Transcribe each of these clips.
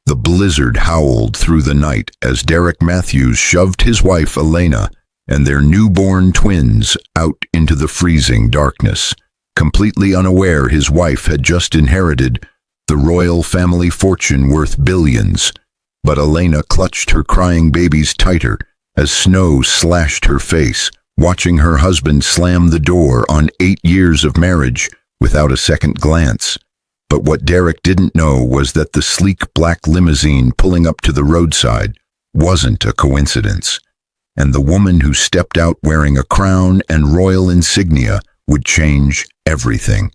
The blizzard howled through the night as Derek Matthews shoved his wife Elena and their newborn twins out into the freezing darkness, completely unaware his wife had just inherited the royal family fortune worth billions. But Elena clutched her crying babies tighter as snow slashed her face, watching her husband slam the door on 8 years of marriage without a second glance. But what Derek didn't know was that the sleek black limousine pulling up to the roadside wasn't a coincidence, and the woman who stepped out wearing a crown and royal insignia would change everything.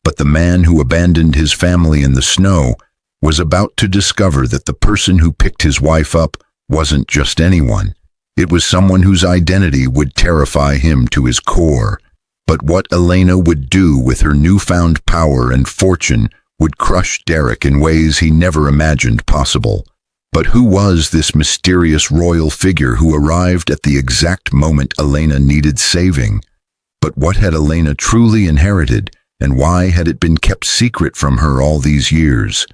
But the man who abandoned his family in the snow was about to discover that the person who picked his wife up wasn't just anyone. It was someone whose identity would terrify him to his core. But what Elena would do with her newfound power and fortune would crush Derek in ways he never imagined possible. But who was this mysterious royal figure who arrived at the exact moment Elena needed saving? But what had Elena truly inherited, and why had it been kept secret from her all these years?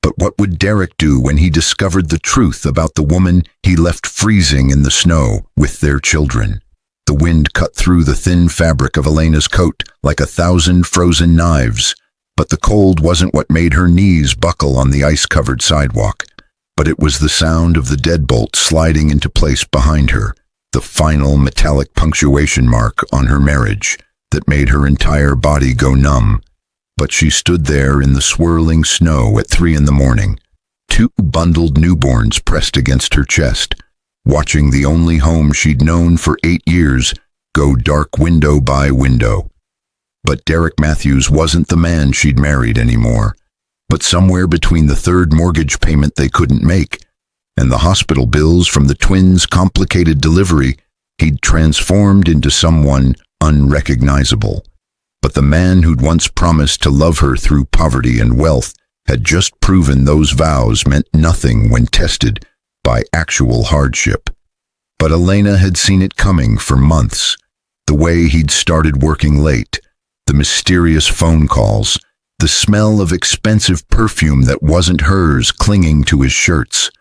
But what would Derek do when he discovered the truth about the woman he left freezing in the snow with their children? The wind cut through the thin fabric of Elena's coat like 1,000 frozen knives, but the cold wasn't what made her knees buckle on the ice-covered sidewalk. But it was the sound of the deadbolt sliding into place behind her, the final metallic punctuation mark on her marriage that made her entire body go numb. But she stood there in the swirling snow at 3 a.m, 2 bundled newborns pressed against her chest, watching the only home she'd known for 8 years go dark window by window. But Derek Matthews wasn't the man she'd married anymore. But somewhere between the third mortgage payment they couldn't make and the hospital bills from the twins' complicated delivery, he'd transformed into someone unrecognizable. But the man who'd once promised to love her through poverty and wealth had just proven those vows meant nothing when tested by actual hardship. But Elena had seen it coming for months. The way he'd started working late, the mysterious phone calls, the smell of expensive perfume that wasn't hers clinging to his shirts.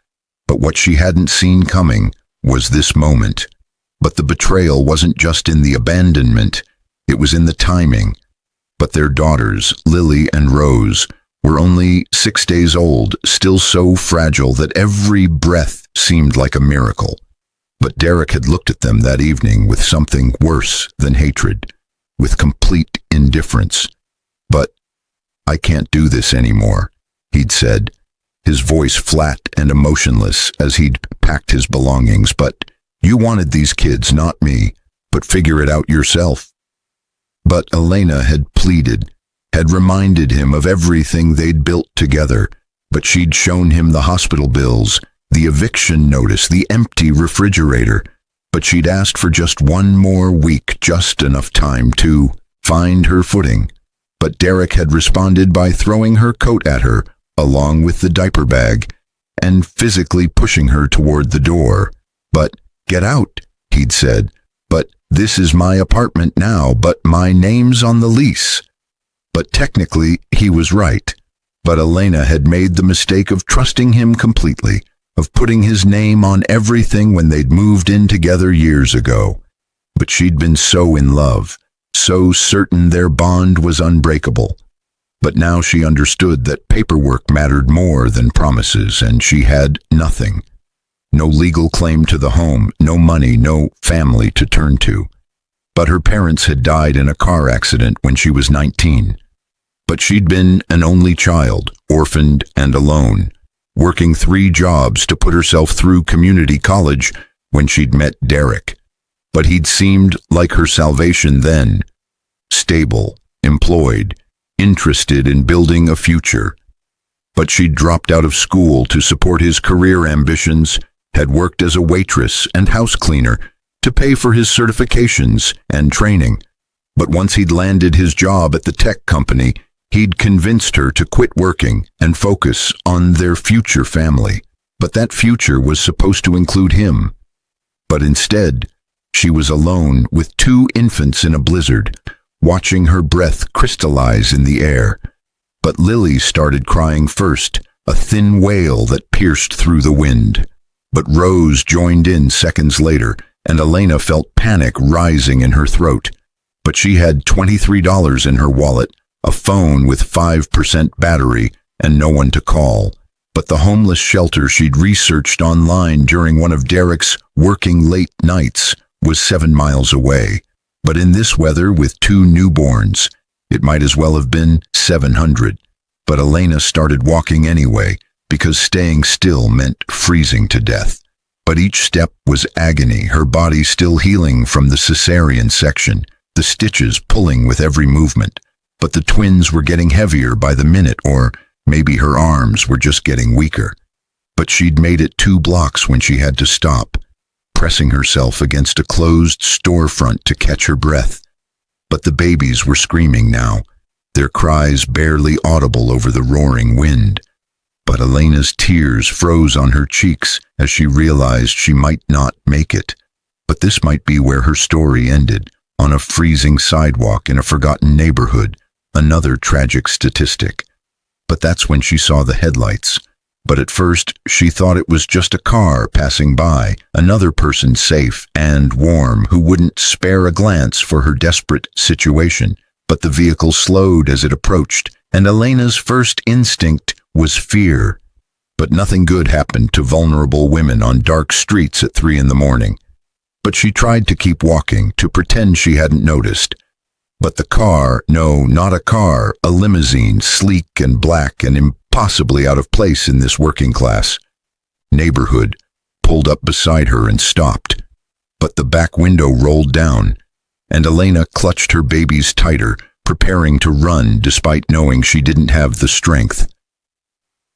But what she hadn't seen coming was this moment. But the betrayal wasn't just in the abandonment, it was in the timing. But their daughters, Lily and Rose, were only 6 days old, still so fragile that every breath seemed like a miracle. But Derek had looked at them that evening with something worse than hatred, with complete indifference. "But I can't do this anymore," he'd said, his voice flat and emotionless as he'd packed his belongings. "But you wanted these kids, not me, but figure it out yourself." But Elena had pleaded, had reminded him of everything they'd built together, but she'd shown him the hospital bills, the eviction notice, the empty refrigerator. But she'd asked for just one more week, just enough time to find her footing. But Derek had responded by throwing her coat at her, along with the diaper bag, and physically pushing her toward the door. "But get out," he'd said. "But this is my apartment now, but my name's on the lease." But technically, he was right. But Elena had made the mistake of trusting him completely, of putting his name on everything when they'd moved in together years ago. But she'd been so in love, so certain their bond was unbreakable. But now she understood that paperwork mattered more than promises, and she had nothing. No legal claim to the home, no money, no family to turn to. But her parents had died in a car accident when she was 19. But she'd been an only child, orphaned and alone, working 3 jobs to put herself through community college when she'd met Derek. But he'd seemed like her salvation then, stable, employed, interested in building a future. But she'd dropped out of school to support his career ambitions, had worked as a waitress and house cleaner to pay for his certifications and training. But once he'd landed his job at the tech company, he'd convinced her to quit working and focus on their future family. But that future was supposed to include him. But instead, she was alone with 2 infants in a blizzard, watching her breath crystallize in the air. But Lily started crying first, a thin wail that pierced through the wind. But Rose joined in seconds later, and Elena felt panic rising in her throat. But she had $23 in her wallet, a phone with 5% battery, and no one to call. But the homeless shelter she'd researched online during one of Derek's working late nights was 7 miles away. But in this weather with 2 newborns, it might as well have been 700. But Elena started walking anyway, because staying still meant freezing to death. But each step was agony, her body still healing from the cesarean section, the stitches pulling with every movement. But the twins were getting heavier by the minute, or maybe her arms were just getting weaker. But she'd made it 2 blocks when she had to stop, pressing herself against a closed storefront to catch her breath. But the babies were screaming now, their cries barely audible over the roaring wind. But Elena's tears froze on her cheeks as she realized she might not make it. But this might be where her story ended, on a freezing sidewalk in a forgotten neighborhood, another tragic statistic. But that's when she saw the headlights. But at first, she thought it was just a car passing by, another person safe and warm who wouldn't spare a glance for her desperate situation. But the vehicle slowed as it approached, and Elena's first instinct was fear. But nothing good happened to vulnerable women on dark streets at 3 in the morning. But she tried to keep walking, to pretend she hadn't noticed. But the car, no, not a car, a limousine, sleek and black and impossibly out of place in this working class neighborhood, pulled up beside her and stopped. But the back window rolled down, and Elena clutched her babies tighter, preparing to run despite knowing she didn't have the strength.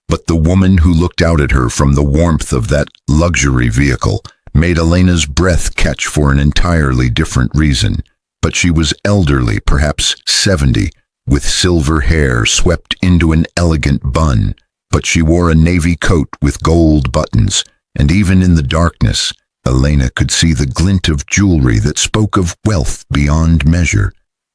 But the woman who looked out at her from the warmth of that luxury vehicle made Elena's breath catch for an entirely different reason. But she was elderly, perhaps 70, with silver hair swept into an elegant bun. But she wore a navy coat with gold buttons, and even in the darkness, Elena could see the glint of jewelry that spoke of wealth beyond measure.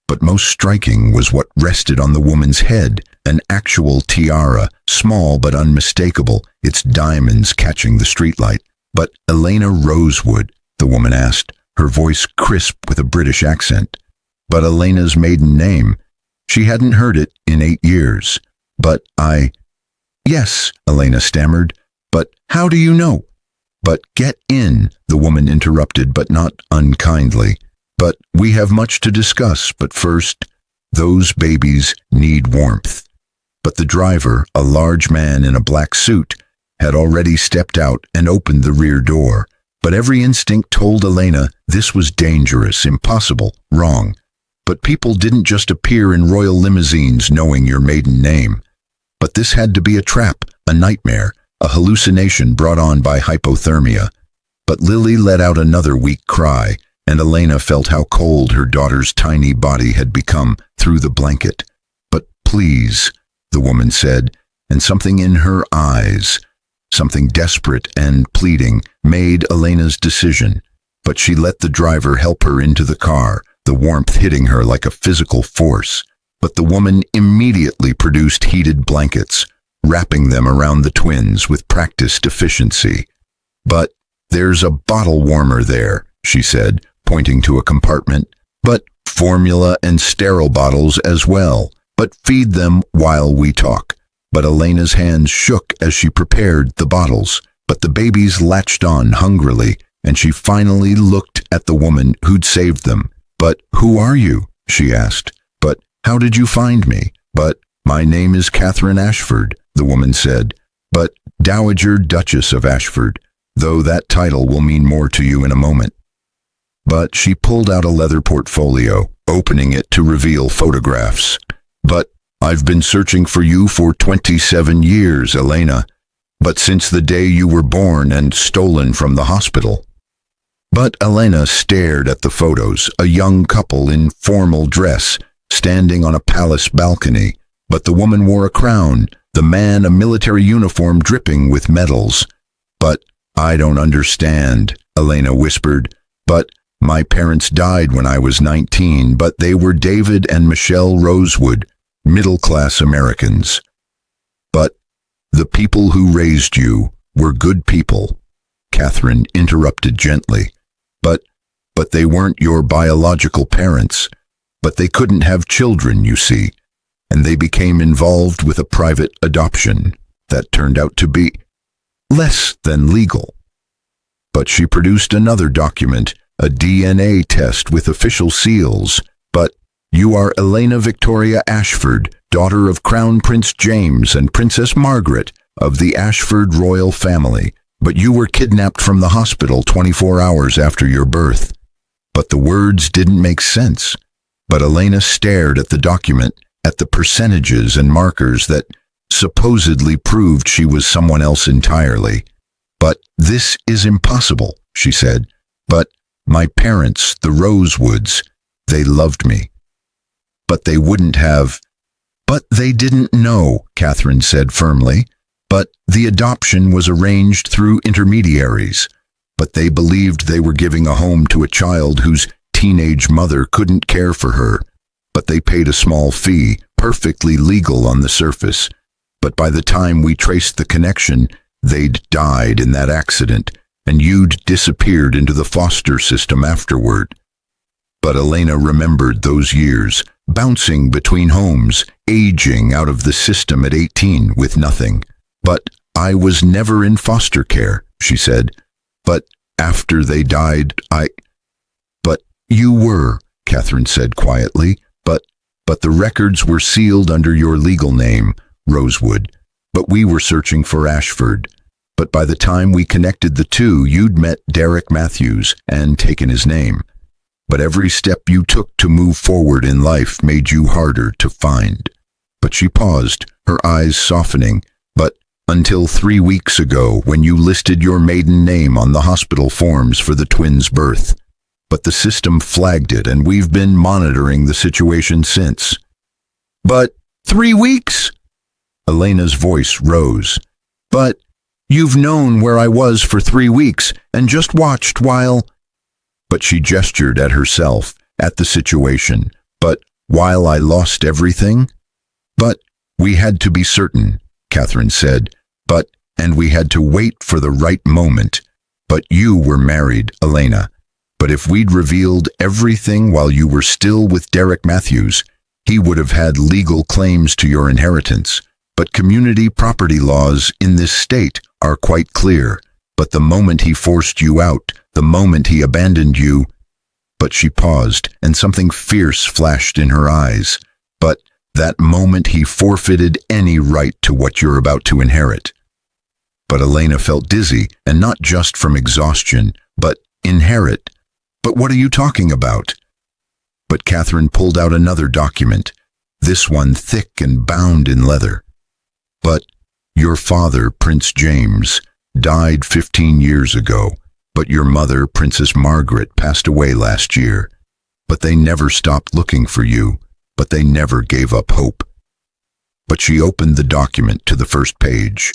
But most striking was what rested on the woman's head, an actual tiara, small but unmistakable, its diamonds catching the streetlight. "But Elena Rosewood?" the woman asked, her voice crisp with a British accent. But Elena's maiden name. She hadn't heard it in 8 years. "But Yes," Elena stammered. "But how do you know?" "But get in," the woman interrupted, but not unkindly. "But we have much to discuss, but first, those babies need warmth." But the driver, a large man in a black suit, had already stepped out and opened the rear door. But every instinct told Elena this was dangerous, impossible, wrong. But people didn't just appear in royal limousines knowing your maiden name. But this had to be a trap, a nightmare, a hallucination brought on by hypothermia. But Lily let out another weak cry, and Elena felt how cold her daughter's tiny body had become through the blanket. "But please," the woman said, and something in her eyes, something desperate and pleading, made Elena's decision. But she let the driver help her into the car, the warmth hitting her like a physical force. But the woman immediately produced heated blankets, wrapping them around the twins with practiced efficiency. "But there's a bottle warmer there," she said, pointing to a compartment. "But formula and sterile bottles as well. But feed them while we talk." But Elena's hands shook as she prepared the bottles. But the babies latched on hungrily, and she finally looked at the woman who'd saved them. "But who are you?" she asked. "But how did you find me?" "But my name is Catherine Ashford," the woman said. "But Dowager Duchess of Ashford, though that title will mean more to you in a moment." But she pulled out a leather portfolio, opening it to reveal photographs. "But I've been searching for you for 27 years, Elena. But since the day you were born and stolen from the hospital." But Elena stared at the photos, a young couple in formal dress, standing on a palace balcony. But the woman wore a crown, the man a military uniform dripping with medals. "But I don't understand," Elena whispered. "But my parents died when I was 19, but they were David and Michelle Rosewood, middle-class Americans." "But The people who raised you were good people, Catherine interrupted gently. But they weren't your biological parents. But they couldn't have children, you see, and they became involved with a private adoption that turned out to be less than legal. But she produced another document, a DNA test with official seals. But you are Elena Victoria Ashford, daughter of Crown Prince James and Princess Margaret of the Ashford royal family. But you were kidnapped from the hospital 24 hours after your birth. But the words didn't make sense. But Elena stared at the document, at the percentages and markers that supposedly proved she was someone else entirely. But this is impossible, she said. But my parents, the Rosewoods, they loved me. But they wouldn't have. But they didn't know, Catherine said firmly. But the adoption was arranged through intermediaries. But they believed they were giving a home to a child whose teenage mother couldn't care for her. But they paid a small fee, perfectly legal on the surface. But by the time we traced the connection, they'd died in that accident, and you'd disappeared into the foster system afterward. But Elena remembered those years, bouncing between homes, aging out of the system at 18 with nothing. But I was never in foster care, she said. But after they died, But you were, Catherine said quietly. But the records were sealed under your legal name, Rosewood. But we were searching for Ashford. But by the time we connected the two, you'd met Derek Matthews and taken his name. But every step you took to move forward in life made you harder to find. But she paused, her eyes softening. But until 3 weeks ago, when you listed your maiden name on the hospital forms for the twins' birth. But the system flagged it, and we've been monitoring the situation since. But 3 weeks? Elena's voice rose. But you've known where I was for 3 weeks, and just watched while... But she gestured at herself, at the situation. But while I lost everything? But we had to be certain, Catherine said. And we had to wait for the right moment. But you were married, Elena. But if we'd revealed everything while you were still with Derek Matthews, he would have had legal claims to your inheritance. But community property laws in this state are quite clear. But the moment he forced you out, the moment he abandoned you... But she paused, and something fierce flashed in her eyes. But that moment he forfeited any right to what you're about to inherit. But Elena felt dizzy, and not just from exhaustion, but inherit. But what are you talking about? But Catherine pulled out another document, this one thick and bound in leather. But your father, Prince James, died 15 years ago, but your mother, Princess Margaret, passed away last year. But they never stopped looking for you, but they never gave up hope. But she opened the document to the first page.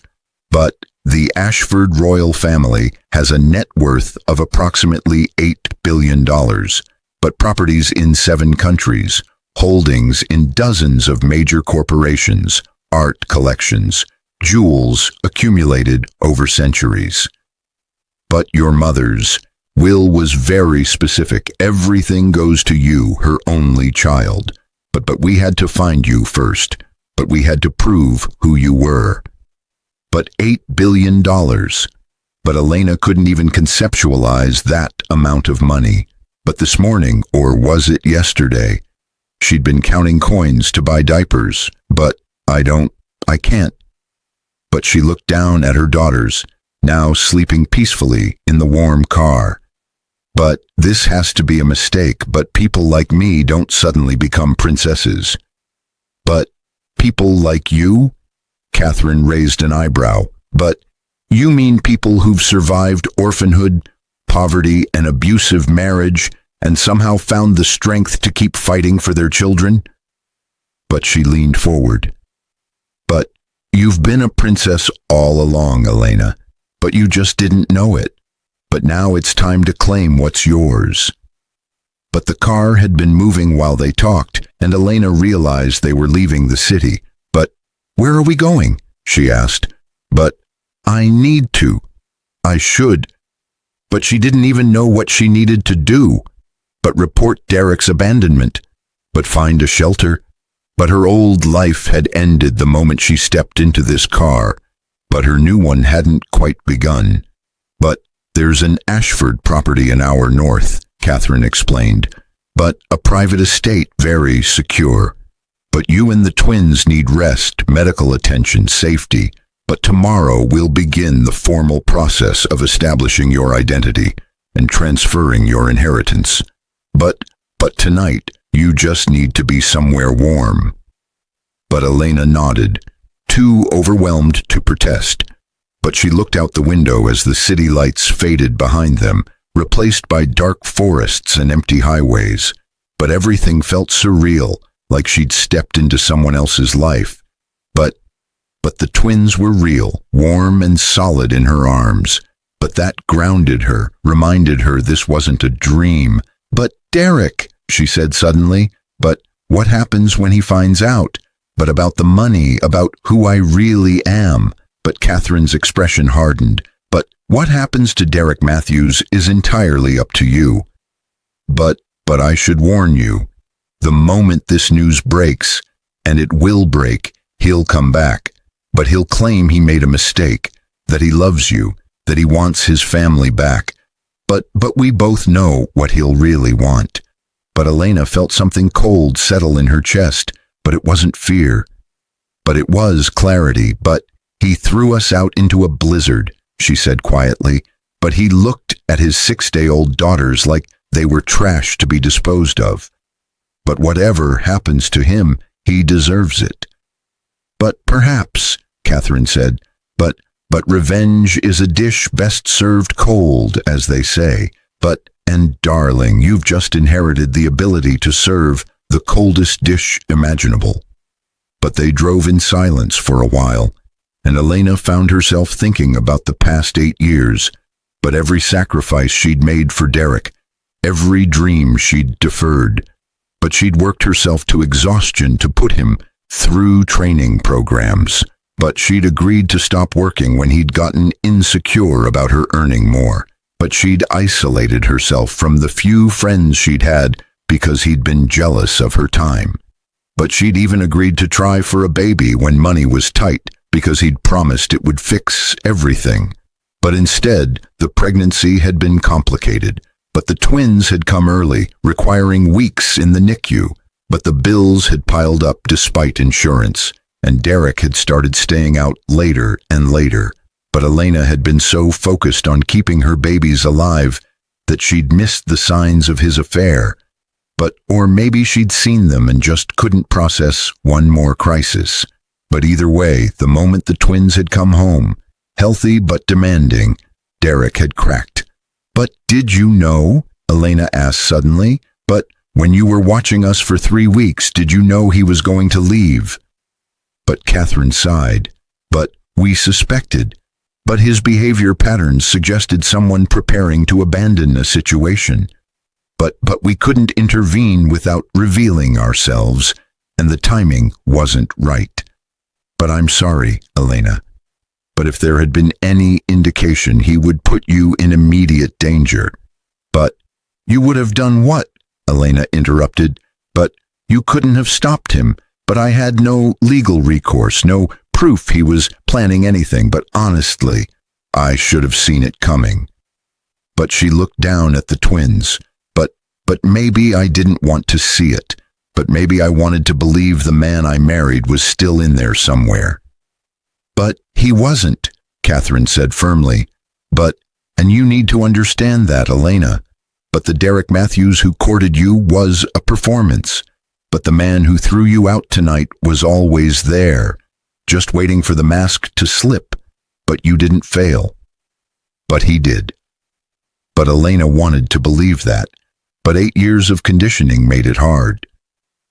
But the Ashford royal family has a net worth of approximately $8 billion, but properties in 7 countries, holdings in dozens of major corporations, art collections, jewels accumulated over centuries. But your mother's will was very specific. Everything goes to you, her only child. But we had to find you first. But we had to prove who you were. But $8 billion. But Elena couldn't even conceptualize that amount of money. But this morning, or was it yesterday, she'd been counting coins to buy diapers. But I can't. But she looked down at her daughters, now sleeping peacefully in the warm car. But this has to be a mistake, but people like me don't suddenly become princesses. But people like you? Catherine raised an eyebrow. But you mean people who've survived orphanhood, poverty, and abusive marriage, and somehow found the strength to keep fighting for their children? But she leaned forward. But you've been a princess all along, Elena, but you just didn't know it. But now it's time to claim what's yours. But the car had been moving while they talked, and Elena realized they were leaving the city. But where are we going? She asked. But I need to. I should. But she didn't even know what she needed to do. But report Derek's abandonment. But find a shelter. But her old life had ended the moment she stepped into this car. But her new one hadn't quite begun. But there's an Ashford property an hour north, Catherine explained. But a private estate, very secure. But you and the twins need rest, medical attention, safety. But tomorrow we'll begin the formal process of establishing your identity and transferring your inheritance. But tonight, you just need to be somewhere warm. But Elena nodded, too overwhelmed to protest. But she looked out the window as the city lights faded behind them, replaced by dark forests and empty highways. But everything felt surreal, like she'd stepped into someone else's life. But the twins were real, warm and solid in her arms. But that grounded her, reminded her this wasn't a dream. But Derek, she said suddenly, but what happens when he finds out? But about the money, about who I really am. But Catherine's expression hardened. But what happens to Derek Matthews is entirely up to you. But I should warn you, the moment this news breaks, and it will break, he'll come back. But he'll claim he made a mistake, that he loves you, that he wants his family back. But we both know what he'll really want. But Elena felt something cold settle in her chest, but it wasn't fear. But it was clarity. But he threw us out into a blizzard, she said quietly. But he looked at his 6-day-old daughters like they were trash to be disposed of. But whatever happens to him, he deserves it. But perhaps, Catherine said, but revenge is a dish best served cold, as they say. And darling, you've just inherited the ability to serve the coldest dish imaginable. But they drove in silence for a while, and Elena found herself thinking about the past 8 years, but every sacrifice she'd made for Derek, every dream she'd deferred. But she'd worked herself to exhaustion to put him through training programs. But she'd agreed to stop working when he'd gotten insecure about her earning more. But she'd isolated herself from the few friends she'd had because he'd been jealous of her time. But she'd even agreed to try for a baby when money was tight because he'd promised it would fix everything. But instead, the pregnancy had been complicated. But the twins had come early, requiring weeks in the NICU. But the bills had piled up despite insurance, and Derek had started staying out later and later. But Elena had been so focused on keeping her babies alive that she'd missed the signs of his affair. Or maybe she'd seen them and just couldn't process one more crisis. But either way, the moment the twins had come home, healthy but demanding, Derek had cracked. But did you know? Elena asked suddenly. But when you were watching us for 3 weeks, did you know he was going to leave? But Catherine sighed. But we suspected. But his behavior patterns suggested someone preparing to abandon a situation. But we couldn't intervene without revealing ourselves, and the timing wasn't right. But I'm sorry, Elena. But if there had been any indication he would put you in immediate danger. But you would have done what? Elena interrupted. But you couldn't have stopped him. But I had no legal recourse, no proof he was planning anything. But honestly, I should have seen it coming. But she looked down at the twins. But maybe I didn't want to see it. But maybe I wanted to believe the man I married was still in there somewhere. But he wasn't, Catherine said firmly. And you need to understand that, Elena. But the Derek Matthews who courted you was a performance. But the man who threw you out tonight was always there, just waiting for the mask to slip. But you didn't fail. But he did. But Elena wanted to believe that. But 8 years of conditioning made it hard.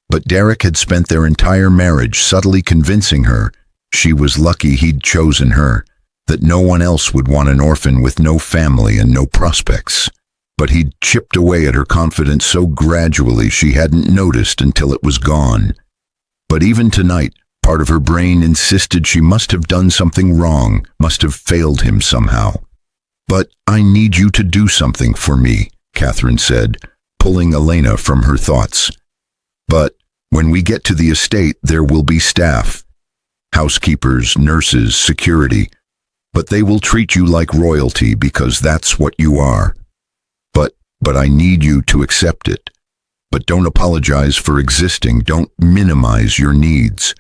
But Derek had spent their entire marriage subtly convincing her she was lucky he'd chosen her, that no one else would want an orphan with no family and no prospects. But he'd chipped away at her confidence so gradually she hadn't noticed until it was gone. But even tonight, Part of her brain insisted she must have done something wrong, must have failed him somehow. "But I need you to do something for me," Catherine said, pulling Elena from her thoughts. "But when we get to the estate, there will be staff. Housekeepers, nurses, security. But they will treat you like royalty because that's what you are. But I need you to accept it. But don't apologize for existing. Don't minimize your needs.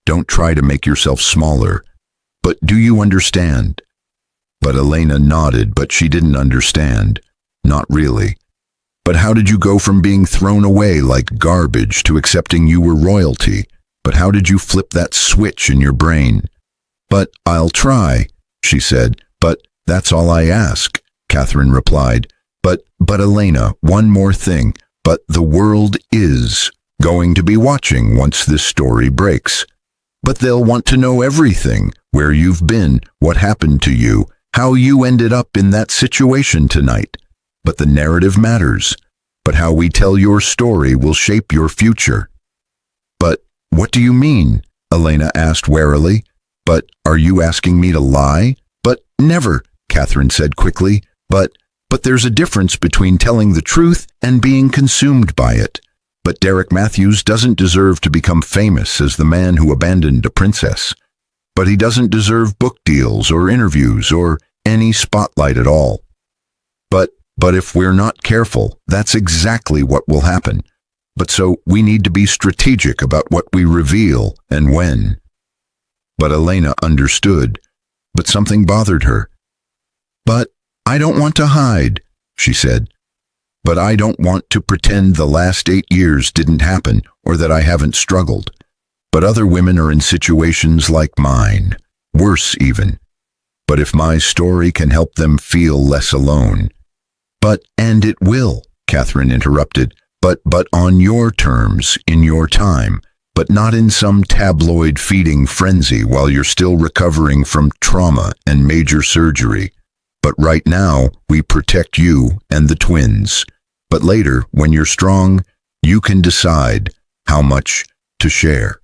Don't try to make yourself smaller. But do you understand?" But Elena nodded, but she didn't understand. Not really. "But how did you go from being thrown away like garbage to accepting you were royalty? But how did you flip that switch in your brain?" "But I'll try," she said. "But that's all I ask," Catherine replied. But Elena, one more thing. But the world is going to be watching once this story breaks. But they'll want to know everything, where you've been, what happened to you, how you ended up in that situation tonight. But the narrative matters. But how we tell your story will shape your future." "But what do you mean?" Elena asked warily. "But are you asking me to lie?" "But never," Catherine said quickly. But there's a difference between telling the truth and being consumed by it. But Derek Matthews doesn't deserve to become famous as the man who abandoned a princess. But he doesn't deserve book deals or interviews or any spotlight at all. But if we're not careful, that's exactly what will happen. But so we need to be strategic about what we reveal and when." But Elena understood. But something bothered her. "But I don't want to hide," she said. "But I don't want to pretend the last 8 years didn't happen or that I haven't struggled. But other women are in situations like mine, worse even. But if my story can help them feel less alone—" And it will," Catherine interrupted. But on your terms, in your time, but not in some tabloid feeding frenzy while you're still recovering from trauma and major surgery. But right now, we protect you and the twins. But later, when you're strong, you can decide how much to share."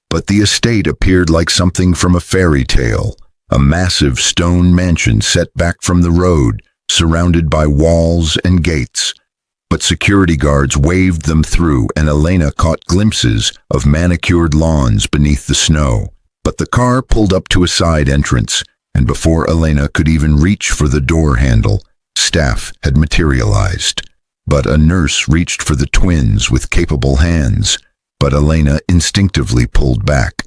But the estate appeared like something from a fairy tale, a massive stone mansion set back from the road, surrounded by walls and gates. But security guards waved them through, and Elena caught glimpses of manicured lawns beneath the snow. But the car pulled up to a side entrance, and before Elena could even reach for the door handle, staff had materialized. But a nurse reached for the twins with capable hands, but Elena instinctively pulled back.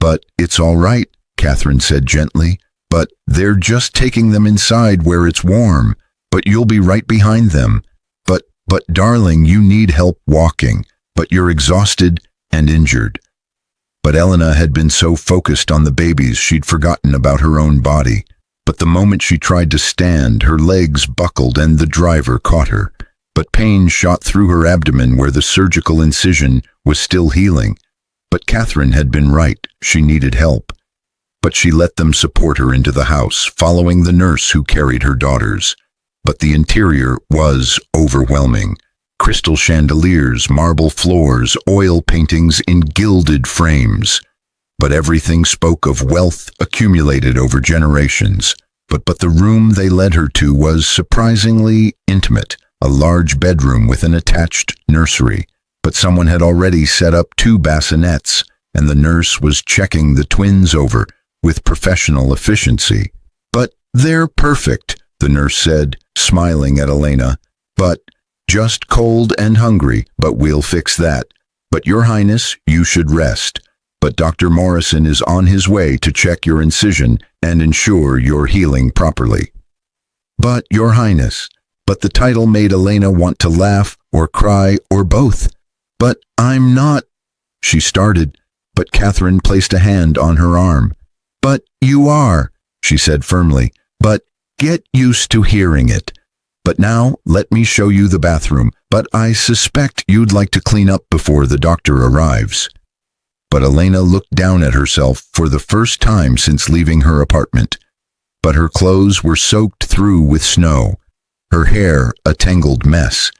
"But it's all right," Catherine said gently. "But they're just taking them inside where it's warm. But you'll be right behind them. But darling, you need help walking. But you're exhausted and injured." But Elena had been so focused on the babies she'd forgotten about her own body. But the moment she tried to stand, her legs buckled and the driver caught her. But pain shot through her abdomen where the surgical incision was still healing. But Catherine had been right. She needed help. But she let them support her into the house, following the nurse who carried her daughters. But the interior was overwhelming. Crystal chandeliers, marble floors, oil paintings in gilded frames. But everything spoke of wealth accumulated over generations. But the room they led her to was surprisingly intimate, a large bedroom with an attached nursery. But someone had already set up 2 bassinets, and the nurse was checking the twins over with professional efficiency. "But they're perfect," the nurse said, smiling at Elena. "But just cold and hungry, but we'll fix that. But Your Highness, you should rest. But Dr. Morrison is on his way to check your incision and ensure you're healing properly." "But Your Highness," but the title made Elena want to laugh or cry or both. "But I'm not," she started, but Catherine placed a hand on her arm. "But you are," she said firmly. "But get used to hearing it. But now let me show you the bathroom. But I suspect you'd like to clean up before the doctor arrives." But Elena looked down at herself for the first time since leaving her apartment. But her clothes were soaked through with snow, her hair a tangled mess.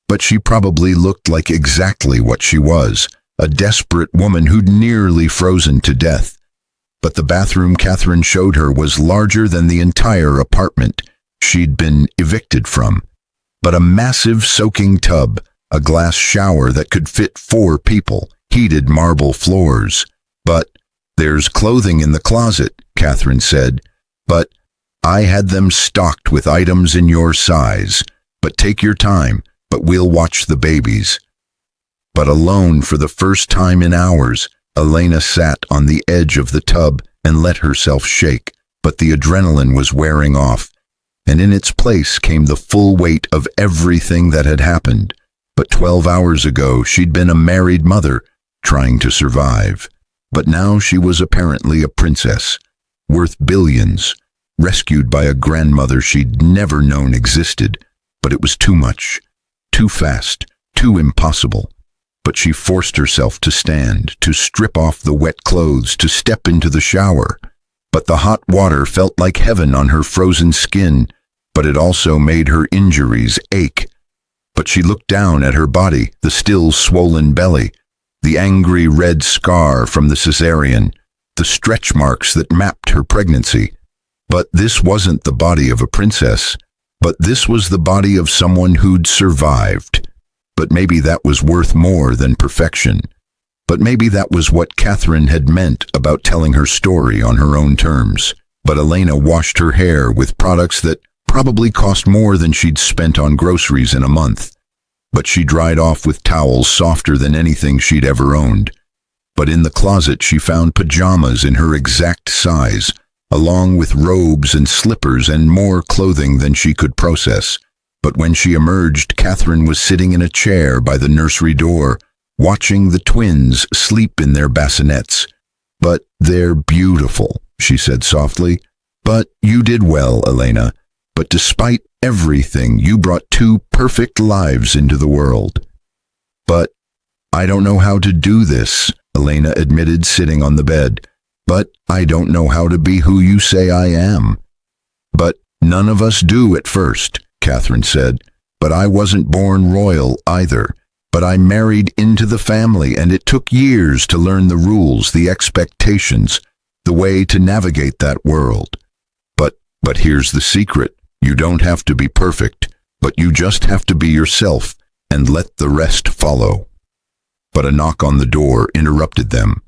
But she probably looked like exactly what she was, a desperate woman who'd nearly frozen to death. But the bathroom Catherine showed her was larger than the entire apartment she'd been evicted from. But a massive soaking tub, a glass shower that could fit 4 people, heated marble floors. "But there's clothing in the closet," Catherine said. "But I had them stocked with items in your size. But take your time, but we'll watch the babies." But alone for the first time in hours, Elena sat on the edge of the tub and let herself shake. But the adrenaline was wearing off, and in its place came the full weight of everything that had happened. But 12 hours ago, she'd been a married mother, trying to survive. But now she was apparently a princess, worth billions, rescued by a grandmother she'd never known existed. But it was too much, too fast, too impossible. But she forced herself to stand, to strip off the wet clothes, to step into the shower. But the hot water felt like heaven on her frozen skin, but it also made her injuries ache. But she looked down at her body, the still swollen belly, the angry red scar from the cesarean, the stretch marks that mapped her pregnancy. But this wasn't the body of a princess, but this was the body of someone who'd survived. But maybe that was worth more than perfection. But maybe that was what Catherine had meant about telling her story on her own terms. But Elena washed her hair with products that probably cost more than she'd spent on groceries in a month. But she dried off with towels softer than anything she'd ever owned. But in the closet she found pajamas in her exact size, along with robes and slippers and more clothing than she could process. But when she emerged, Catherine was sitting in a chair by the nursery door, watching the twins sleep in their bassinets. "But they're beautiful," she said softly. "But you did well, Elena. But despite everything, you brought 2 perfect lives into the world." "But I don't know how to do this," Elena admitted, sitting on the bed. "But I don't know how to be who you say I am." "But none of us do at first," Catherine said. "But I wasn't born royal either. But I married into the family, and it took years to learn the rules, the expectations, the way to navigate that world. But here's the secret. You don't have to be perfect, but you just have to be yourself and let the rest follow." But a knock on the door interrupted them.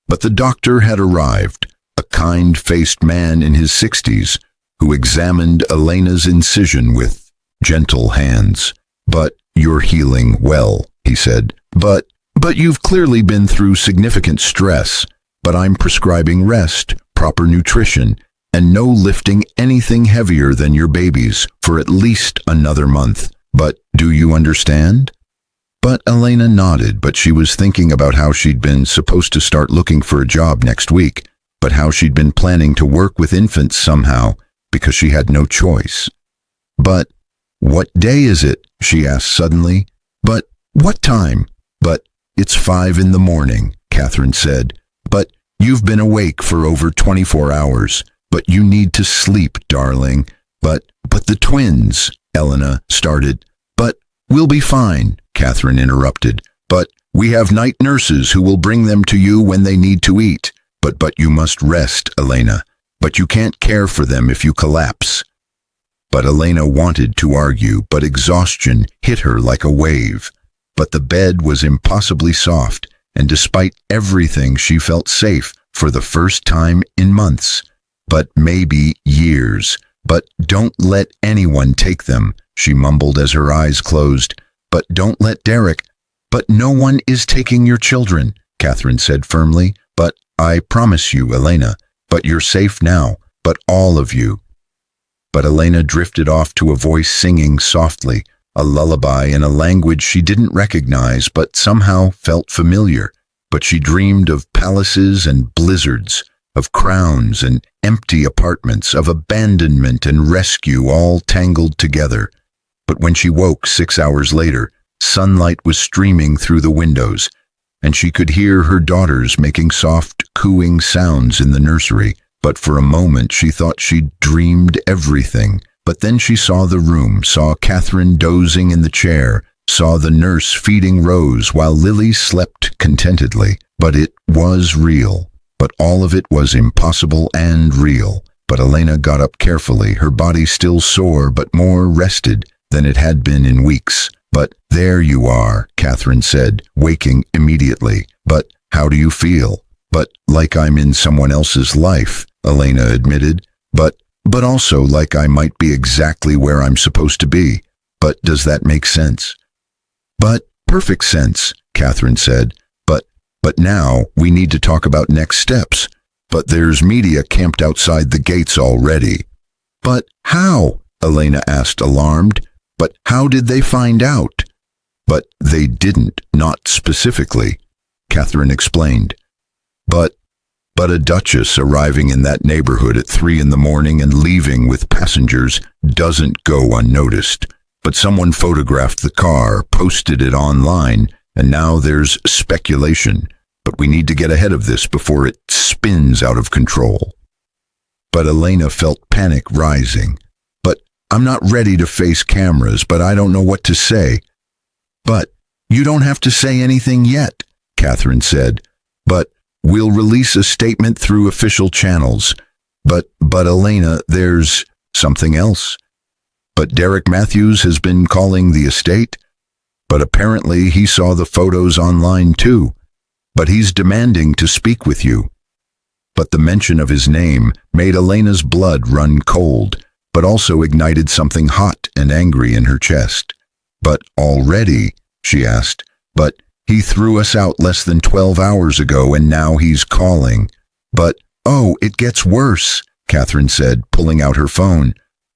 But the doctor had arrived, a kind-faced man in his 60s, who examined Elena's incision with gentle hands. "But you're healing well," he said. But you've clearly been through significant stress. But I'm prescribing rest, proper nutrition, and no lifting anything heavier than your babies for at least another month. But do you understand?" But Elena nodded, but she was thinking about how she'd been supposed to start looking for a job next week, but how she'd been planning to work with infants somehow, because she had no choice. "But what day is it?" she asked suddenly. "But what time?" "But it's 5 in the morning," Catherine said. "But you've been awake for over 24 hours. But you need to sleep, darling." But the twins," Elena started. "But we'll be fine," Catherine interrupted. "But we have night nurses who will bring them to you when they need to eat. But you must rest, Elena. But you can't care for them if you collapse." But Elena wanted to argue, but exhaustion hit her like a wave. But the bed was impossibly soft, and despite everything she felt safe for the first time in months. But maybe years. "But don't let anyone take them," she mumbled as her eyes closed. "But don't let Derek." "But no one is taking your children," Catherine said firmly. "But I promise you, Elena. But you're safe now. But all of you." But Elena drifted off to a voice singing softly, a lullaby in a language she didn't recognize but somehow felt familiar. But she dreamed of palaces and blizzards, of crowns and empty apartments, of abandonment and rescue all tangled together. But when she woke 6 hours later, sunlight was streaming through the windows, and she could hear her daughters making soft, cooing sounds in the nursery. But for a moment she thought she'd dreamed everything. But then she saw the room, saw Catherine dozing in the chair, saw the nurse feeding Rose while Lily slept contentedly. But it was real. But all of it was impossible and real. But Elena got up carefully, her body still sore but more rested than it had been in weeks. "But there you are," Catherine said, waking immediately. "But how do you feel?" "But like I'm in someone else's life," Elena admitted. But also like I might be exactly where I'm supposed to be. But does that make sense?" "But perfect sense," Catherine said. But now we need to talk about next steps. But there's media camped outside the gates already." "But how?" Elena asked, alarmed. "But how did they find out?" "But they didn't, not specifically," Catherine explained. But a duchess arriving in that neighborhood at 3 in the morning and leaving with passengers doesn't go unnoticed. But someone photographed the car, posted it online, and now there's speculation. But we need to get ahead of this before it spins out of control. But Elena felt panic rising. "But I'm not ready to face cameras, but I don't know what to say." "But you don't have to say anything yet," Catherine said. "But we'll release a statement through official channels." But Elena, there's something else." "But Derek Matthews has been calling the estate?" "But apparently he saw the photos online too. But he's demanding to speak with you." But the mention of his name made Elena's blood run cold, but also ignited something hot and angry in her chest. "But already?" she asked. "But he threw us out less than 12 hours ago and now he's calling." "But, oh, it gets worse," Catherine said, pulling out her phone.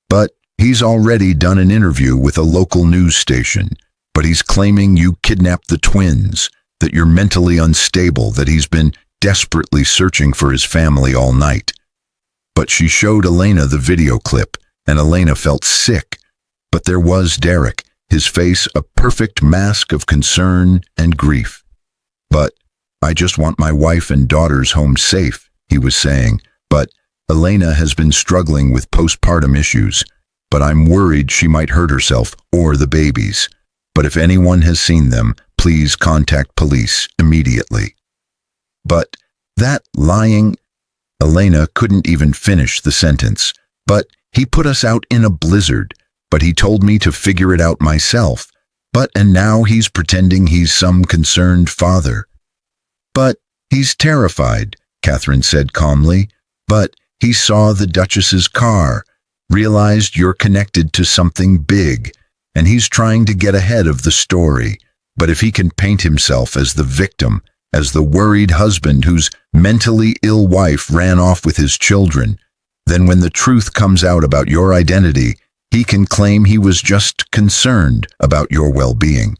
"But he's already done an interview with a local news station. But he's claiming you kidnapped the twins, that you're mentally unstable, that he's been desperately searching for his family all night." But she showed Elena the video clip, and Elena felt sick. But there was Derek, his face a perfect mask of concern and grief. "But I just want my wife and daughters home safe," he was saying. "But Elena has been struggling with postpartum issues. But I'm worried she might hurt herself or the babies. But if anyone has seen them, please contact police immediately." "But that lying..." Elena couldn't even finish the sentence. "But he put us out in a blizzard. But he told me to figure it out myself. And now he's pretending he's some concerned father." "But he's terrified," Catherine said calmly. "But he saw the Duchess's car, realized you're connected to something big, and he's trying to get ahead of the story. But if he can paint himself as the victim, as the worried husband whose mentally ill wife ran off with his children, then when the truth comes out about your identity, he can claim he was just concerned about your well-being."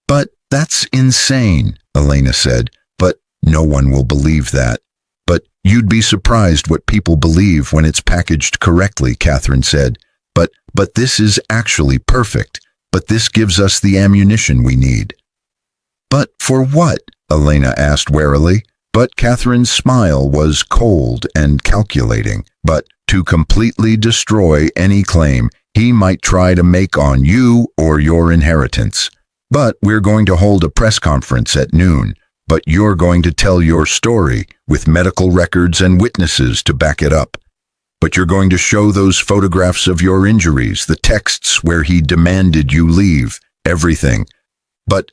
"But that's insane," Elena said. "But no one will believe that." "But you'd be surprised what people believe when it's packaged correctly," Catherine said. But this is actually perfect. But this gives us the ammunition we need." "But for what?" Elena asked warily. But Catherine's smile was cold and calculating. "But to completely destroy any claim he might try to make on you or your inheritance. But we're going to hold a press conference at noon. But you're going to tell your story with medical records and witnesses to back it up. But you're going to show those photographs of your injuries, the texts where he demanded you leave, everything.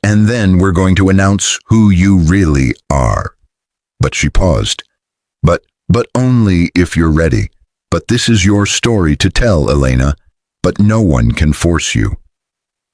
And then we're going to announce who you really are." But she paused. But only if you're ready. But this is your story to tell, Elena. But no one can force you."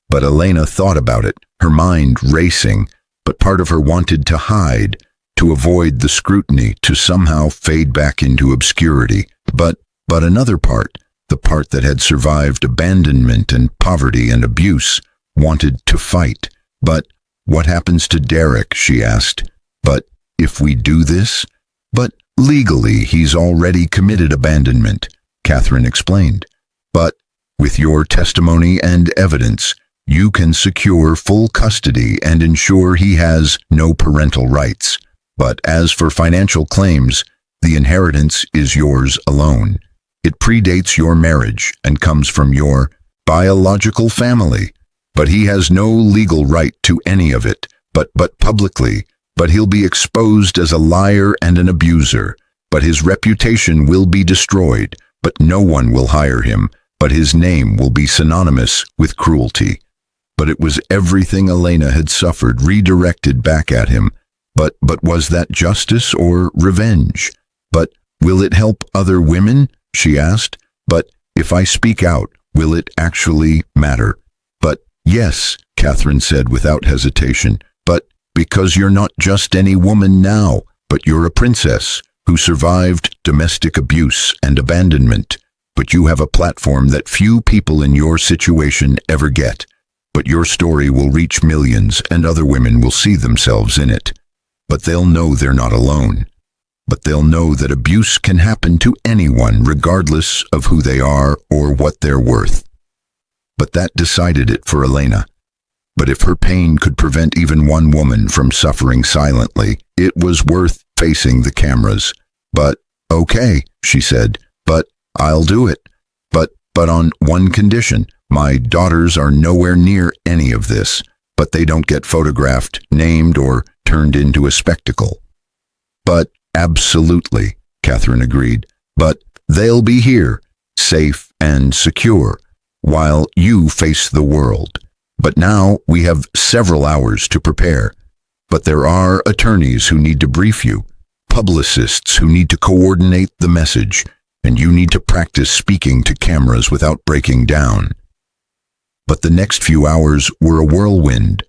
But Elena thought about it, her mind racing. But part of her wanted to hide, to avoid the scrutiny, to somehow fade back into obscurity. But another part, the part that had survived abandonment and poverty and abuse, wanted to fight. "But what happens to Derek?" she asked. "But if we do this?" "But legally he's already committed abandonment," Catherine explained. "But with your testimony and evidence, you can secure full custody and ensure he has no parental rights. But as for financial claims, the inheritance is yours alone. It predates your marriage and comes from your biological family. But he has no legal right to any of it, but publicly. But he'll be exposed as a liar and an abuser. But his reputation will be destroyed, but no one will hire him, but his name will be synonymous with cruelty. But it was everything Elena had suffered redirected back at him. But was that justice or revenge? But will it help other women? She asked. But if I speak out, will it actually matter? But yes, Catherine said without hesitation. But because you're not just any woman now, but you're a princess who survived domestic abuse and abandonment. But you have a platform that few people in your situation ever get. But your story will reach millions and other women will see themselves in it. But they'll know they're not alone. But they'll know that abuse can happen to anyone regardless of who they are or what they're worth. But that decided it for Elena. But if her pain could prevent even one woman from suffering silently, it was worth facing the cameras. But, okay, she said, but I'll do it. But on one condition. My daughters are nowhere near any of this, but they don't get photographed, named, or turned into a spectacle. But absolutely, Catherine agreed. But they'll be here, safe and secure, while you face the world. But now we have several hours to prepare. But there are attorneys who need to brief you, publicists who need to coordinate the message, and you need to practice speaking to cameras without breaking down. But the next few hours were a whirlwind.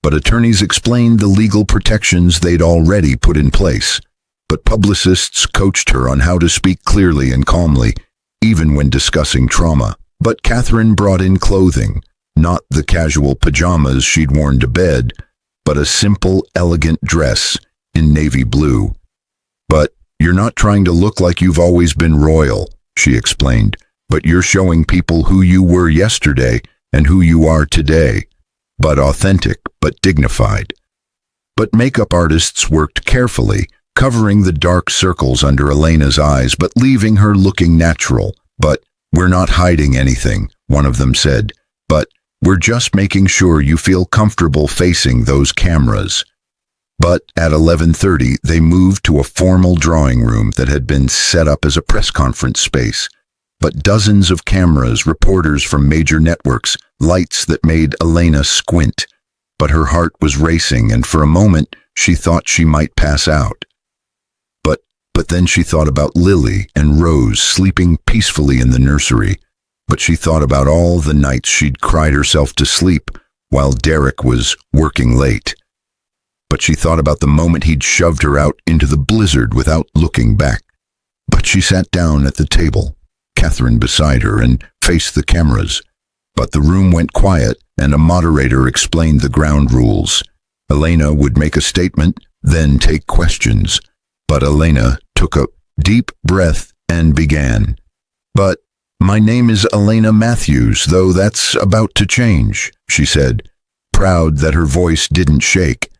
But attorneys explained the legal protections they'd already put in place. But publicists coached her on how to speak clearly and calmly, even when discussing trauma. But Catherine brought in clothing, not the casual pajamas she'd worn to bed, but a simple, elegant dress in navy blue. But you're not trying to look like you've always been royal, she explained, but you're showing people who you were yesterday and who you are today, but authentic, but dignified. But makeup artists worked carefully, covering the dark circles under Elena's eyes, but leaving her looking natural. But we're not hiding anything, one of them said, but we're just making sure you feel comfortable facing those cameras. But at 11:30, they moved to a formal drawing room that had been set up as a press conference space. But dozens of cameras, reporters from major networks, lights that made Elena squint. But her heart was racing, and for a moment, she thought she might pass out. But then she thought about Lily and Rose sleeping peacefully in the nursery. But she thought about all the nights she'd cried herself to sleep while Derek was working late. But she thought about the moment he'd shoved her out into the blizzard without looking back. But she sat down at the table, Catherine beside her, and faced the cameras. But the room went quiet, and a moderator explained the ground rules. Elena would make a statement, then take questions. But Elena took a deep breath and began. But my name is Elena Matthews, though that's about to change, she said, proud that her voice didn't shake.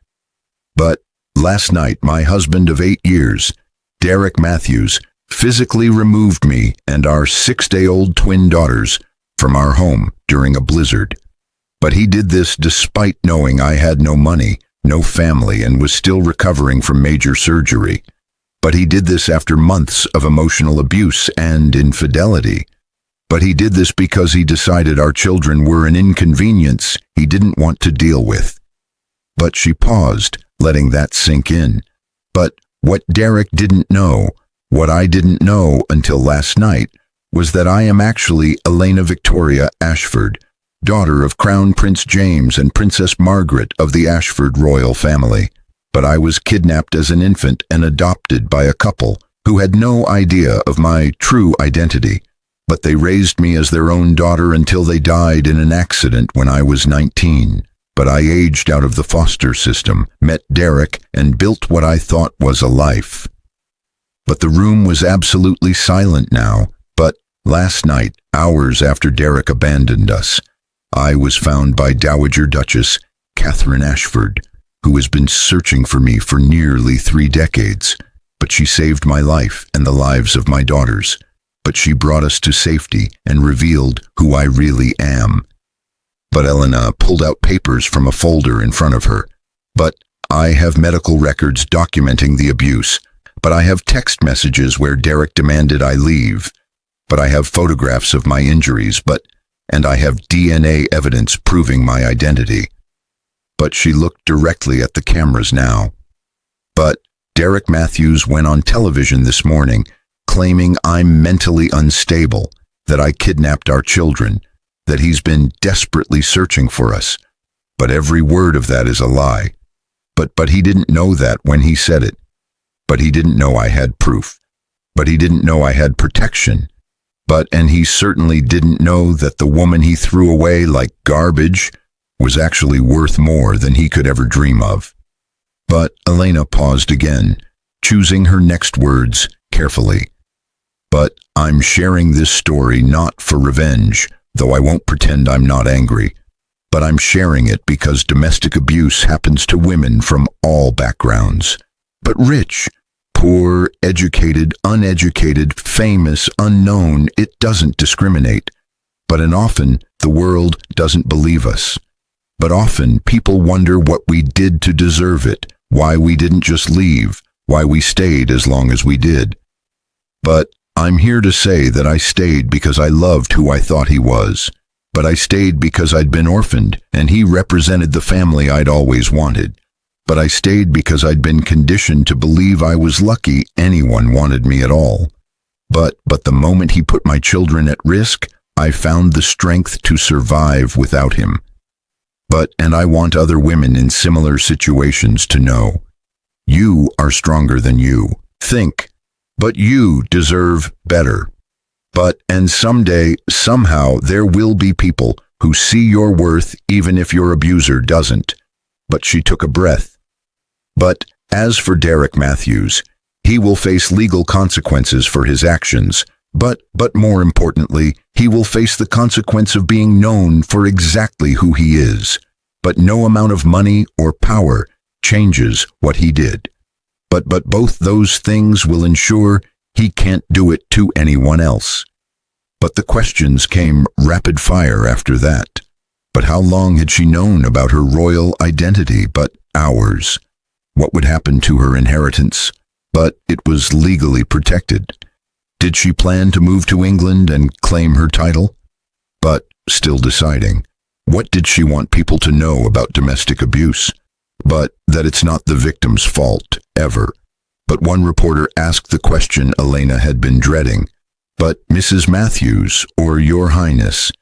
But last night, my husband of 8 years, Derek Matthews, physically removed me and our 6-day-old twin daughters from our home during a blizzard. But he did this despite knowing I had no money, no family, and was still recovering from major surgery. But he did this after months of emotional abuse and infidelity. But he did this because he decided our children were an inconvenience he didn't want to deal with. But she paused, letting that sink in. But what Derek didn't know, what I didn't know until last night, was that I am actually Elena Victoria Ashford, daughter of Crown Prince James and Princess Margaret of the Ashford royal family. But I was kidnapped as an infant and adopted by a couple who had no idea of my true identity. But they raised me as their own daughter until they died in an accident when I was 19. But I aged out of the foster system, met Derek, and built what I thought was a life. But the room was absolutely silent now. But last night, hours after Derek abandoned us, I was found by Dowager Duchess Catherine Ashford, who has been searching for me for nearly 3 decades. But she saved my life and the lives of my daughters. But she brought us to safety and revealed who I really am. But Elena pulled out papers from a folder in front of her. But I have medical records documenting the abuse. But I have text messages where Derek demanded I leave. But I have photographs of my injuries, and I have DNA evidence proving my identity. But she looked directly at the cameras now. But Derek Matthews went on television this morning claiming I'm mentally unstable, that I kidnapped our children, that he's been desperately searching for us. But every word of that is a lie. But he didn't know that when he said it. But he didn't know I had proof. But he didn't know I had protection. And he certainly didn't know that the woman he threw away like garbage was actually worth more than he could ever dream of. But Elena paused again, choosing her next words carefully. But I'm sharing this story not for revenge, though I won't pretend I'm not angry. But I'm sharing it because domestic abuse happens to women from all backgrounds. But rich, poor, educated, uneducated, famous, unknown, it doesn't discriminate. And often the world doesn't believe us. But often people wonder what we did to deserve it, why we didn't just leave, why we stayed as long as we did. But I'm here to say that I stayed because I loved who I thought he was. But I stayed because I'd been orphaned, and he represented the family I'd always wanted. But I stayed because I'd been conditioned to believe I was lucky anyone wanted me at all. But the moment he put my children at risk, I found the strength to survive without him. And I want other women in similar situations to know, you are stronger than you think, but you deserve better. And someday, somehow, there will be people who see your worth even if your abuser doesn't. But she took a breath. But as for Derek Matthews, he will face legal consequences for his actions, but more importantly, he will face the consequence of being known for exactly who he is. But no amount of money or power changes what he did. But both those things will ensure he can't do it to anyone else. But the questions came rapid fire after that. But how long had she known about her royal identity? But hours. What would happen to her inheritance? But it was legally protected. Did she plan to move to England and claim her title? But still deciding. What did she want people to know about domestic abuse? But that it's not the victim's fault, ever. But one reporter asked the question Elena had been dreading. But Mrs. Matthews, or Your Highness,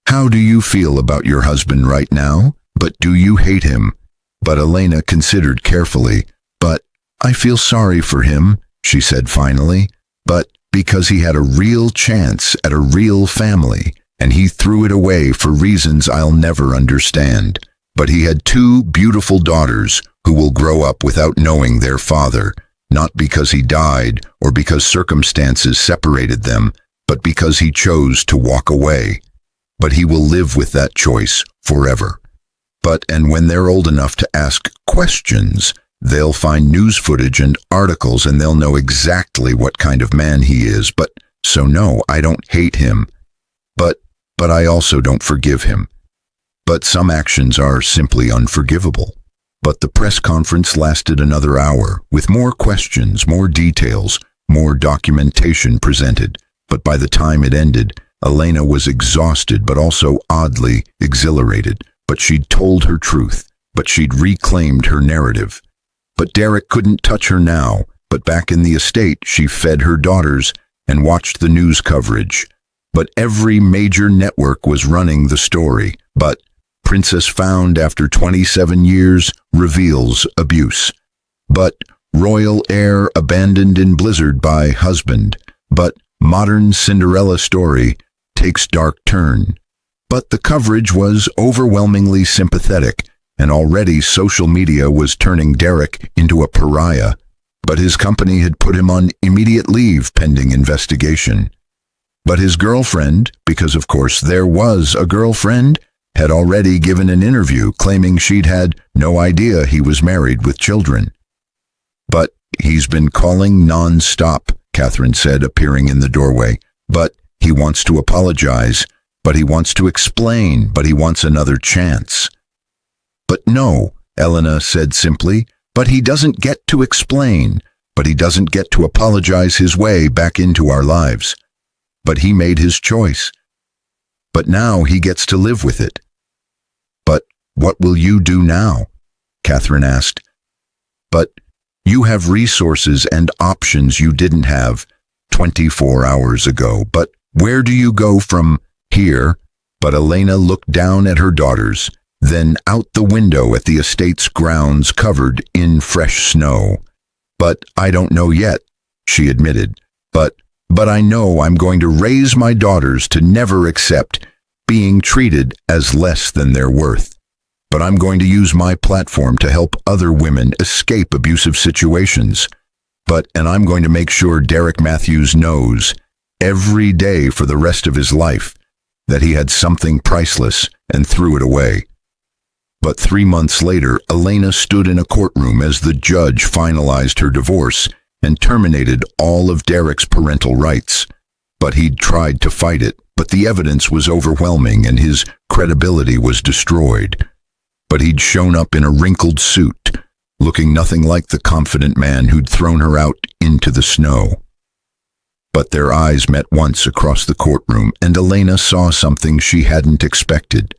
how do you feel about your husband right now? But do you hate him? But Elena considered carefully. But I feel sorry for him, she said finally. But because he had a real chance at a real family, and he threw it away for reasons I'll never understand. But he had 2 beautiful daughters who will grow up without knowing their father, not because he died or because circumstances separated them, but because he chose to walk away. But he will live with that choice forever. And when they're old enough to ask questions, they'll find news footage and articles and they'll know exactly what kind of man he is. So no, I don't hate him. But I also don't forgive him. But some actions are simply unforgivable. But the press conference lasted another hour, with more questions, more details, more documentation presented. But by the time it ended, Elena was exhausted but also oddly exhilarated. But she'd told her truth, but she'd reclaimed her narrative. But Derek couldn't touch her now, but back in the estate she fed her daughters and watched the news coverage. But every major network was running the story. But Princess found after 27 years reveals abuse. But royal heir abandoned in blizzard by husband. But modern Cinderella story takes dark turn. But the coverage was overwhelmingly sympathetic, and already social media was turning Derek into a pariah. But his company had put him on immediate leave pending investigation. But his girlfriend, because of course there was a girlfriend, had already given an interview claiming she'd had no idea he was married with children. But he's been calling non-stop, Catherine said, appearing in the doorway. But he wants to apologize. but he wants to explain, but he wants another chance. But no, Elena said simply, but he doesn't get to explain, but he doesn't get to apologize his way back into our lives. But he made his choice. But now he gets to live with it. But what will you do now? Catherine asked. But you have resources and options you didn't have 24 hours ago. But where do you go from here? But Elena looked down at her daughters, then out the window at the estate's grounds covered in fresh snow. But I don't know yet, she admitted. But I know I'm going to raise my daughters to never accept being treated as less than their worth. But I'm going to use my platform to help other women escape abusive situations. And I'm going to make sure Derek Matthews knows every day for the rest of his life that he had something priceless and threw it away. But 3 months later, Elena stood in a courtroom as the judge finalized her divorce and terminated all of Derek's parental rights. But he'd tried to fight it, but the evidence was overwhelming and his credibility was destroyed. But he'd shown up in a wrinkled suit, looking nothing like the confident man who'd thrown her out into the snow. But their eyes met once across the courtroom, and Elena saw something she hadn't expected.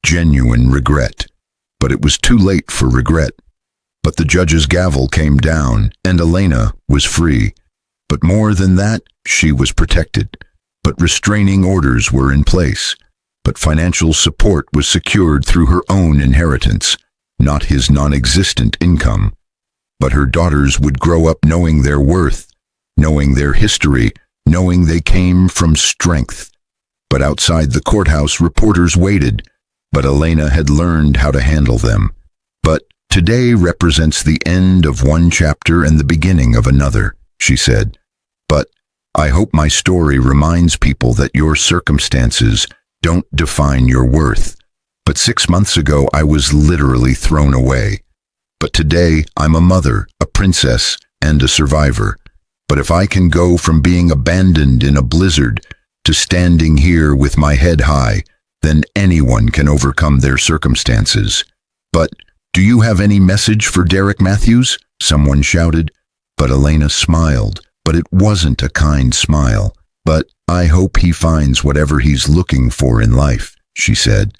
Genuine regret. But it was too late for regret. But the judge's gavel came down, and Elena was free. But more than that, she was protected. But restraining orders were in place. But financial support was secured through her own inheritance, not his non-existent income. But her daughters would grow up knowing their worth, knowing their history, knowing they came from strength. But outside the courthouse, reporters waited, but Elena had learned how to handle them. But today represents the end of one chapter and the beginning of another, she said. But I hope my story reminds people that your circumstances don't define your worth. But 6 months ago, I was literally thrown away. But today, I'm a mother, a princess, and a survivor. But if I can go from being abandoned in a blizzard to standing here with my head high, then anyone can overcome their circumstances. But do you have any message for Derek Matthews? Someone shouted. But Elena smiled, but it wasn't a kind smile. But I hope he finds whatever he's looking for in life, she said.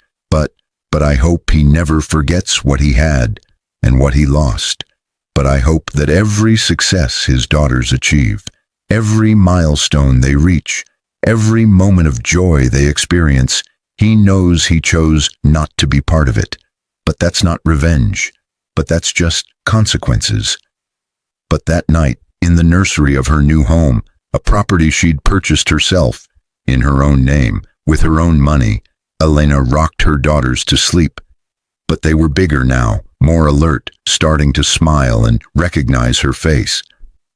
But I hope he never forgets what he had and what he lost. But I hope that every success his daughters achieve, every milestone they reach, every moment of joy they experience, he knows he chose not to be part of it. But that's not revenge, but that's just consequences. But that night, in the nursery of her new home, a property she'd purchased herself, in her own name, with her own money, Elena rocked her daughters to sleep. But they were bigger now, more alert, starting to smile and recognize her face.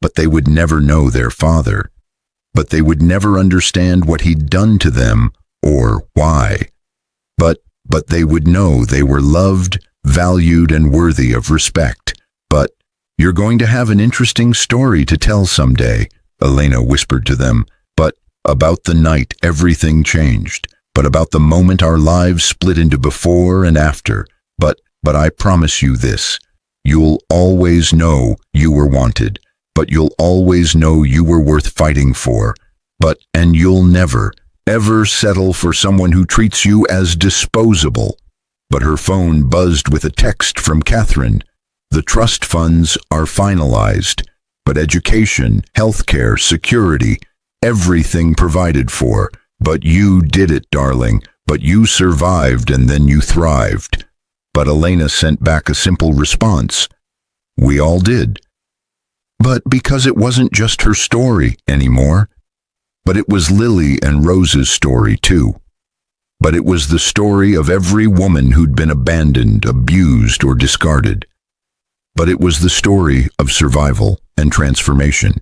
But they would never know their father. But they would never understand what he'd done to them or why. But they would know they were loved, valued, and worthy of respect. But you're going to have an interesting story to tell someday, Elena whispered to them. But about the night everything changed. But about the moment our lives split into before and after. But I promise you this, you'll always know you were wanted, but you'll always know you were worth fighting for. And you'll never, ever settle for someone who treats you as disposable. But her phone buzzed with a text from Catherine. The trust funds are finalized, but education, healthcare, security, everything provided for. But you did it, darling. But you survived and then you thrived. But Elena sent back a simple response. We all did. But because it wasn't just her story anymore. But it was Lily and Rose's story too. But it was the story of every woman who'd been abandoned, abused, or discarded. But it was the story of survival and transformation.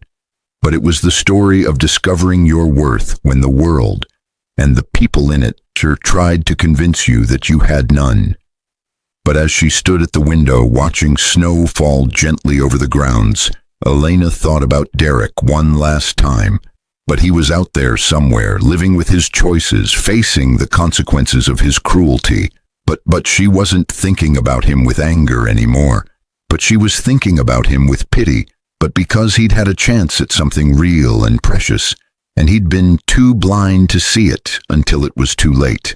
But it was the story of discovering your worth when the world and the people in it sure tried to convince you that you had none. But as she stood at the window watching snow fall gently over the grounds, Elena thought about Derek one last time. But he was out there somewhere, living with his choices, facing the consequences of his cruelty. But she wasn't thinking about him with anger anymore. But she was thinking about him with pity, but because he'd had a chance at something real and precious, and he'd been too blind to see it until it was too late.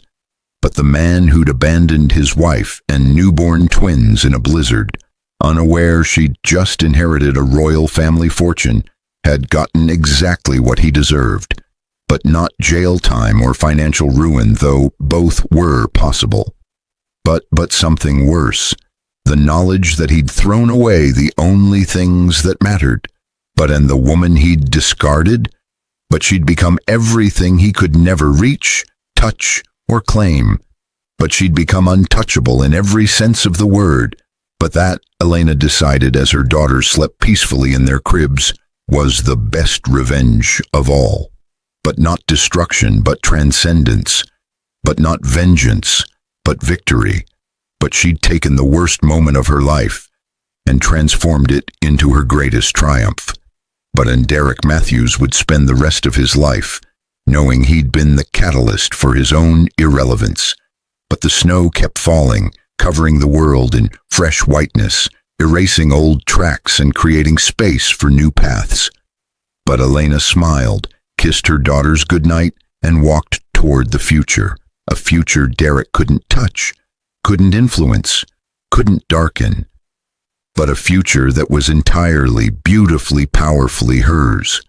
But the man who'd abandoned his wife and newborn twins in a blizzard, unaware she'd just inherited a royal family fortune, had gotten exactly what he deserved. But not jail time or financial ruin, though both were possible. But something worse. The knowledge that he'd thrown away the only things that mattered. And the woman he'd discarded? But she'd become everything he could never reach, touch, or claim. But she'd become untouchable in every sense of the word. But that, Elena decided as her daughters slept peacefully in their cribs, was the best revenge of all. But not destruction, but transcendence. But not vengeance, but victory. But she'd taken the worst moment of her life and transformed it into her greatest triumph. And Derek Matthews would spend the rest of his life knowing he'd been the catalyst for his own irrelevance. But the snow kept falling, covering the world in fresh whiteness, erasing old tracks and creating space for new paths. But Elena smiled, kissed her daughters goodnight, and walked toward the future, a future Derek couldn't touch, couldn't influence, couldn't darken, but a future that was entirely, beautifully, powerfully hers.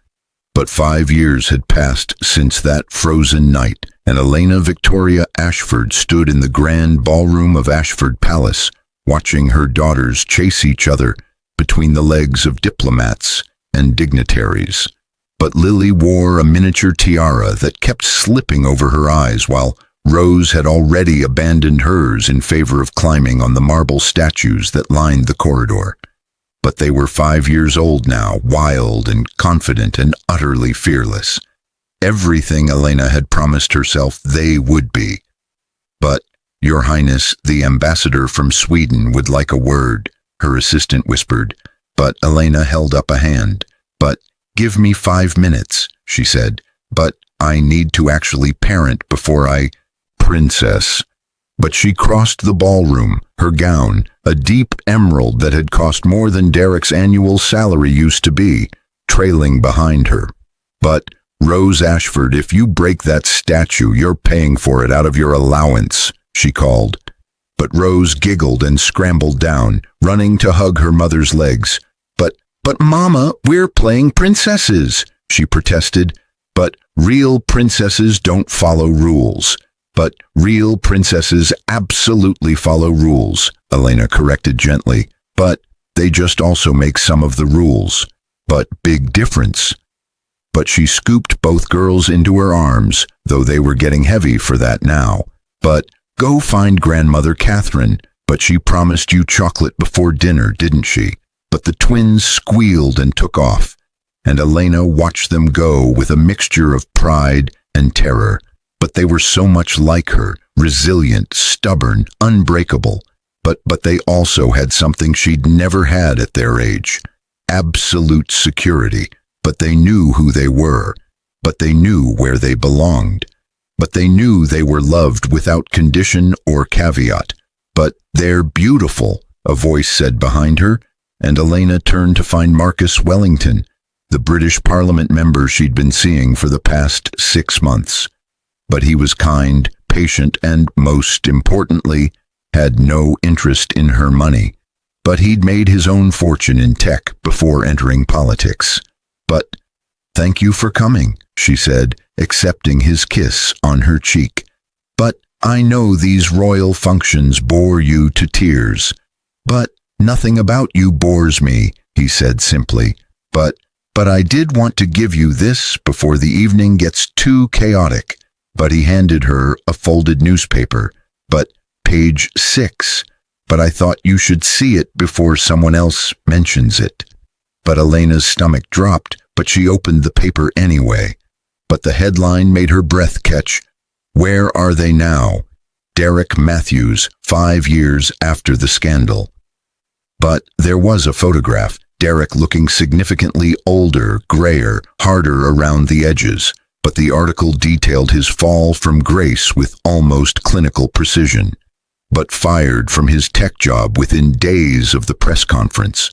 But 5 years had passed since that frozen night, and Elena Victoria Ashford stood in the grand ballroom of Ashford Palace, watching her daughters chase each other between the legs of diplomats and dignitaries. But Lily wore a miniature tiara that kept slipping over her eyes, while Rose had already abandoned hers in favor of climbing on the marble statues that lined the corridor. But they were 5 years old now, wild and confident and utterly fearless. Everything Elena had promised herself they would be. But, Your Highness, the ambassador from Sweden would like a word, her assistant whispered. But Elena held up a hand. But, give me 5 minutes, she said. But I need to actually parent before I... Princess. But she crossed the ballroom, her gown, a deep emerald that had cost more than Derek's annual salary used to be, trailing behind her. But, Rose Ashford, if you break that statue, you're paying for it out of your allowance, she called. But Rose giggled and scrambled down, running to hug her mother's legs. But Mama, we're playing princesses, she protested. But real princesses don't follow rules. But real princesses absolutely follow rules, Elena corrected gently. But they just also make some of the rules. But big difference. But she scooped both girls into her arms, though they were getting heavy for that now. But go find Grandmother Catherine. But she promised you chocolate before dinner, didn't she? But the twins squealed and took off, and Elena watched them go with a mixture of pride and terror. But they were so much like her, resilient, stubborn, unbreakable. But they also had something she'd never had at their age. Absolute security. But they knew who they were. But they knew where they belonged. But they knew they were loved without condition or caveat. But they're beautiful, a voice said behind her, and Elena turned to find Marcus Wellington, the British Parliament member she'd been seeing for the past 6 months. But he was kind, patient, and, most importantly, had no interest in her money. But he'd made his own fortune in tech before entering politics. But, thank you for coming, she said, accepting his kiss on her cheek. But I know these royal functions bore you to tears. But nothing about you bores me, he said simply. But I did want to give you this before the evening gets too chaotic. But he handed her a folded newspaper. But page 6. But I thought you should see it before someone else mentions it. But Elena's stomach dropped, but she opened the paper anyway. But the headline made her breath catch. Where are they now? Derek Matthews, 5 years after the scandal. But there was a photograph, Derek looking significantly older, grayer, harder around the edges. But the article detailed his fall from grace with almost clinical precision. But fired from his tech job within days of the press conference.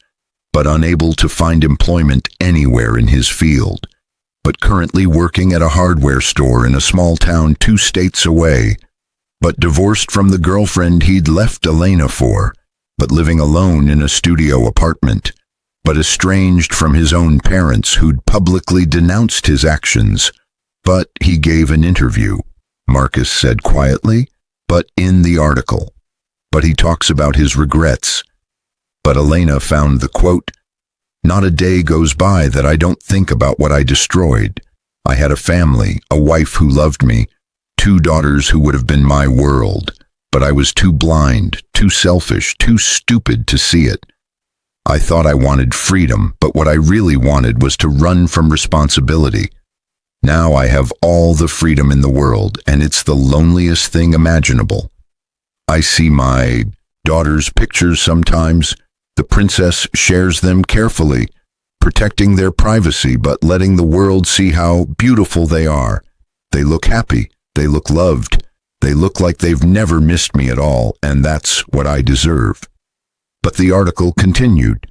But unable to find employment anywhere in his field. But currently working at a hardware store in a small town 2 states away. But divorced from the girlfriend he'd left Elena for. But living alone in a studio apartment. But estranged from his own parents who'd publicly denounced his actions. But he gave an interview, Marcus said quietly, but in the article. But he talks about his regrets. But Elena found the quote, "Not a day goes by that I don't think about what I destroyed. I had a family, a wife who loved me, 2 daughters who would have been my world, but I was too blind, too selfish, too stupid to see it. I thought I wanted freedom, but what I really wanted was to run from responsibility. Now I have all the freedom in the world, and it's the loneliest thing imaginable. I see my daughter's pictures sometimes. The princess shares them carefully, protecting their privacy but letting the world see how beautiful they are. They look happy, they look loved, they look like they've never missed me at all, and that's what I deserve." But the article continued.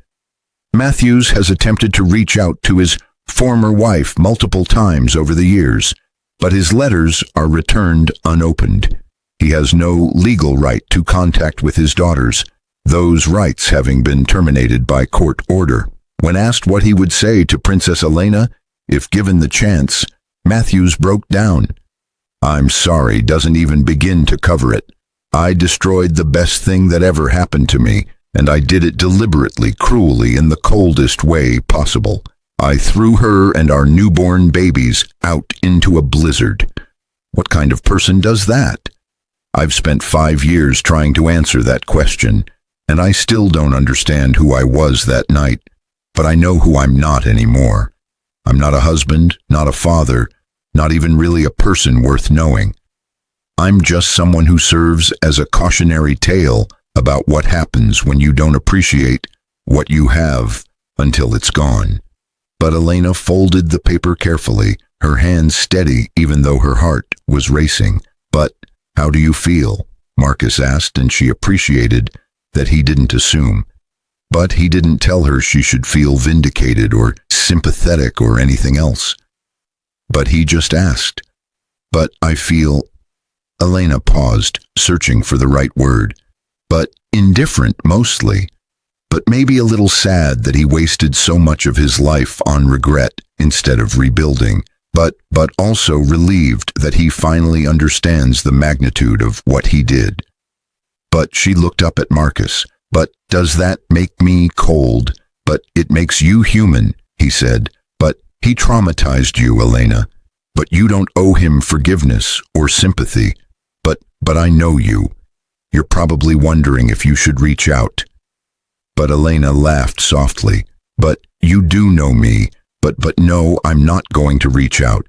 Matthews has attempted to reach out to his former wife multiple times over the years, but his letters are returned unopened. He has no legal right to contact with his daughters, those rights having been terminated by court order. When asked what he would say to Princess Elena, if given the chance, Matthews broke down. "I'm sorry doesn't even begin to cover it. I destroyed the best thing that ever happened to me, and I did it deliberately, cruelly, in the coldest way possible. I threw her and our newborn babies out into a blizzard. What kind of person does that? I've spent 5 years trying to answer that question, and I still don't understand who I was that night, but I know who I'm not anymore. I'm not a husband, not a father, not even really a person worth knowing. I'm just someone who serves as a cautionary tale about what happens when you don't appreciate what you have until it's gone." But Elena folded the paper carefully, her hands steady even though her heart was racing. "But how do you feel?" Marcus asked, and she appreciated that he didn't assume. But he didn't tell her she should feel vindicated or sympathetic or anything else. But he just asked. "But I feel..." Elena paused, searching for the right word. "But indifferent, mostly. But maybe a little sad that he wasted so much of his life on regret instead of rebuilding. But also relieved that he finally understands the magnitude of what he did." But she looked up at Marcus. "But does that make me cold? But it makes you human," he said. "But he traumatized you, Elena. But you don't owe him forgiveness or sympathy. But I know you. You're probably wondering if you should reach out." But Elena laughed softly. "But you do know me. But no, I'm not going to reach out.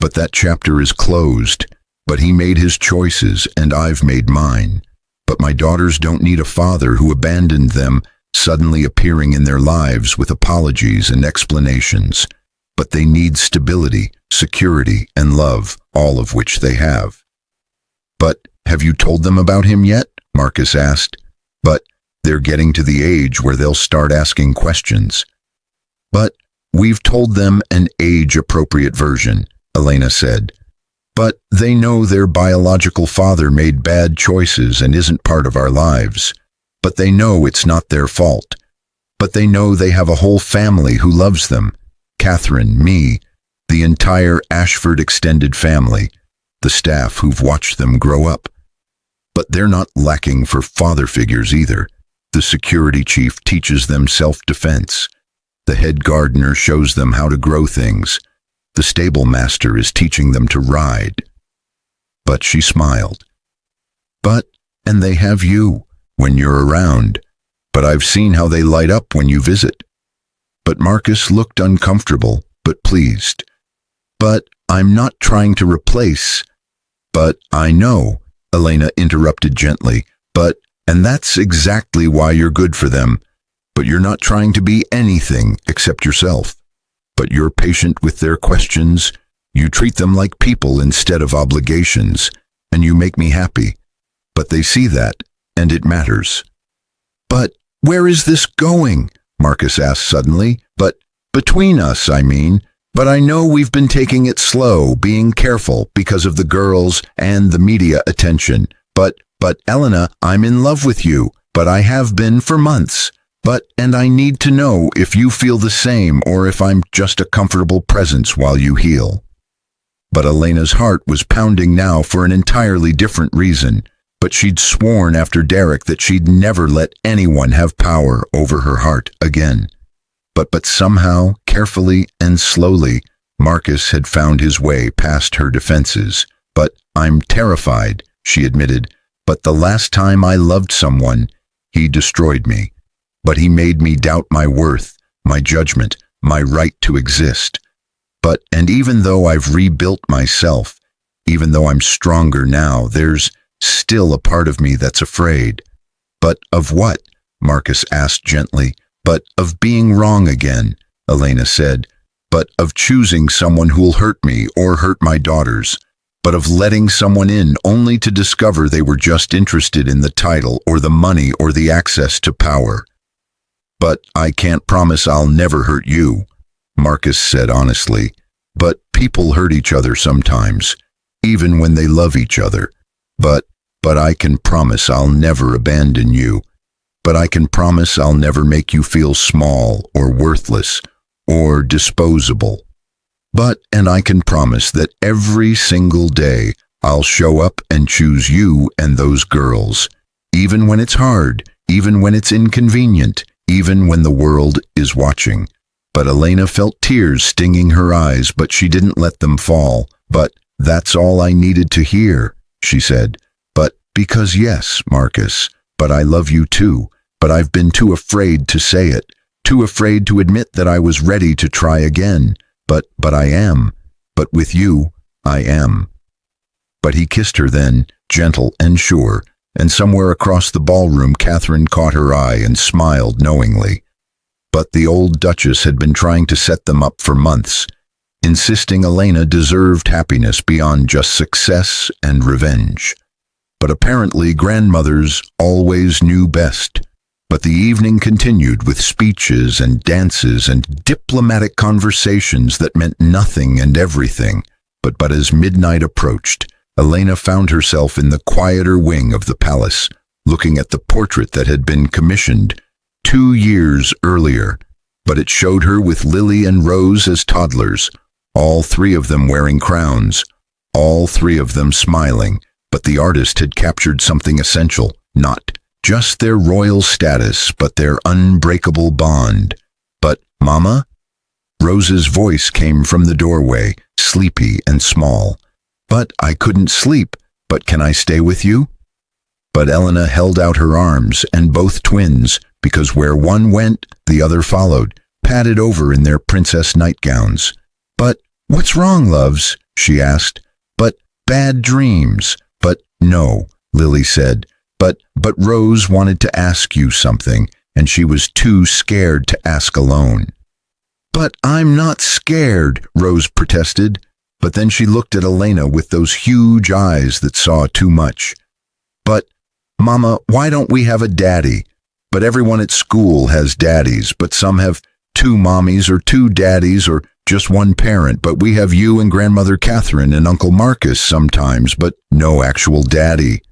But that chapter is closed. But he made his choices, and I've made mine. But my daughters don't need a father who abandoned them, suddenly appearing in their lives with apologies and explanations. But they need stability, security, and love, all of which they have." "But have you told them about him yet?" Marcus asked. "But they're getting to the age where they'll start asking questions." "But we've told them an age-appropriate version," Elena said. "But they know their biological father made bad choices and isn't part of our lives. But they know it's not their fault. But they know they have a whole family who loves them. Catherine, me, the entire Ashford extended family, the staff who've watched them grow up. But they're not lacking for father figures either. The security chief teaches them self-defense. The head gardener shows them how to grow things. The stable master is teaching them to ride." But she smiled. And they have you, when you're around. But I've seen how they light up when you visit." But Marcus looked uncomfortable, but pleased. "But I'm not trying to replace." "But I know," Elena interrupted gently. And that's exactly why you're good for them. but you're not trying to be anything except yourself. But you're patient with their questions. You treat them like people instead of obligations, and you make me happy. But they see that, and it matters." "But where is this going?" Marcus asked suddenly. "But between us, I mean. But I know we've been taking it slow, being careful because of the girls and the media attention. But Elena, I'm in love with you, but I have been for months. And I need to know if you feel the same or if I'm just a comfortable presence while you heal." But Elena's heart was pounding now for an entirely different reason. But she'd sworn after Derek that she'd never let anyone have power over her heart again. But somehow, carefully and slowly, Marcus had found his way past her defenses. "But I'm terrified," she admitted. "But the last time I loved someone, he destroyed me. But he made me doubt my worth, my judgment, my right to exist. And even though I've rebuilt myself, even though I'm stronger now, there's still a part of me that's afraid." "But of what?" Marcus asked gently. "But of being wrong again," Elena said. "But of choosing someone who'll hurt me or hurt my daughters. But of letting someone in only to discover they were just interested in the title or the money or the access to power." "But I can't promise I'll never hurt you," Marcus said honestly. "But people hurt each other sometimes, even when they love each other. But I can promise I'll never abandon you. But I can promise I'll never make you feel small or worthless or disposable. And I can promise that every single day I'll show up and choose you and those girls, even when it's hard, even when it's inconvenient, even when the world is watching." But Elena felt tears stinging her eyes, but she didn't let them fall. "But that's all I needed to hear," she said. Because yes, Marcus, but I love you too. But I've been too afraid to say it, too afraid to admit that I was ready to try again. But I am. But with you, I am." But he kissed her then, gentle and sure, and somewhere across the ballroom Catherine caught her eye and smiled knowingly. But the old Duchess had been trying to set them up for months, insisting Elena deserved happiness beyond just success and revenge. But apparently grandmothers always knew best. But the evening continued with speeches and dances and diplomatic conversations that meant nothing and everything. But as midnight approached, Elena found herself in the quieter wing of the palace, looking at the portrait that had been commissioned 2 years earlier. But it showed her with Lily and Rose as toddlers, all 3 of them wearing crowns, all 3 of them smiling. But the artist had captured something essential, not just their royal status, but their unbreakable bond. "But, Mama?" Rose's voice came from the doorway, sleepy and small. "But I couldn't sleep. But can I stay with you?" But Elena held out her arms, and both twins, because where one went, the other followed, padded over in their princess nightgowns. "But what's wrong, loves?" she asked. "But bad dreams." "But no," Lily said. But Rose wanted to ask you something, and she was too scared to ask alone." "But I'm not scared," Rose protested. But then she looked at Elena with those huge eyes that saw too much. "But, Mama, why don't we have a daddy? But everyone at school has daddies, but some have 2 mommies or 2 daddies or just 1 parent, but we have you and Grandmother Catherine and Uncle Marcus sometimes, but no actual daddy."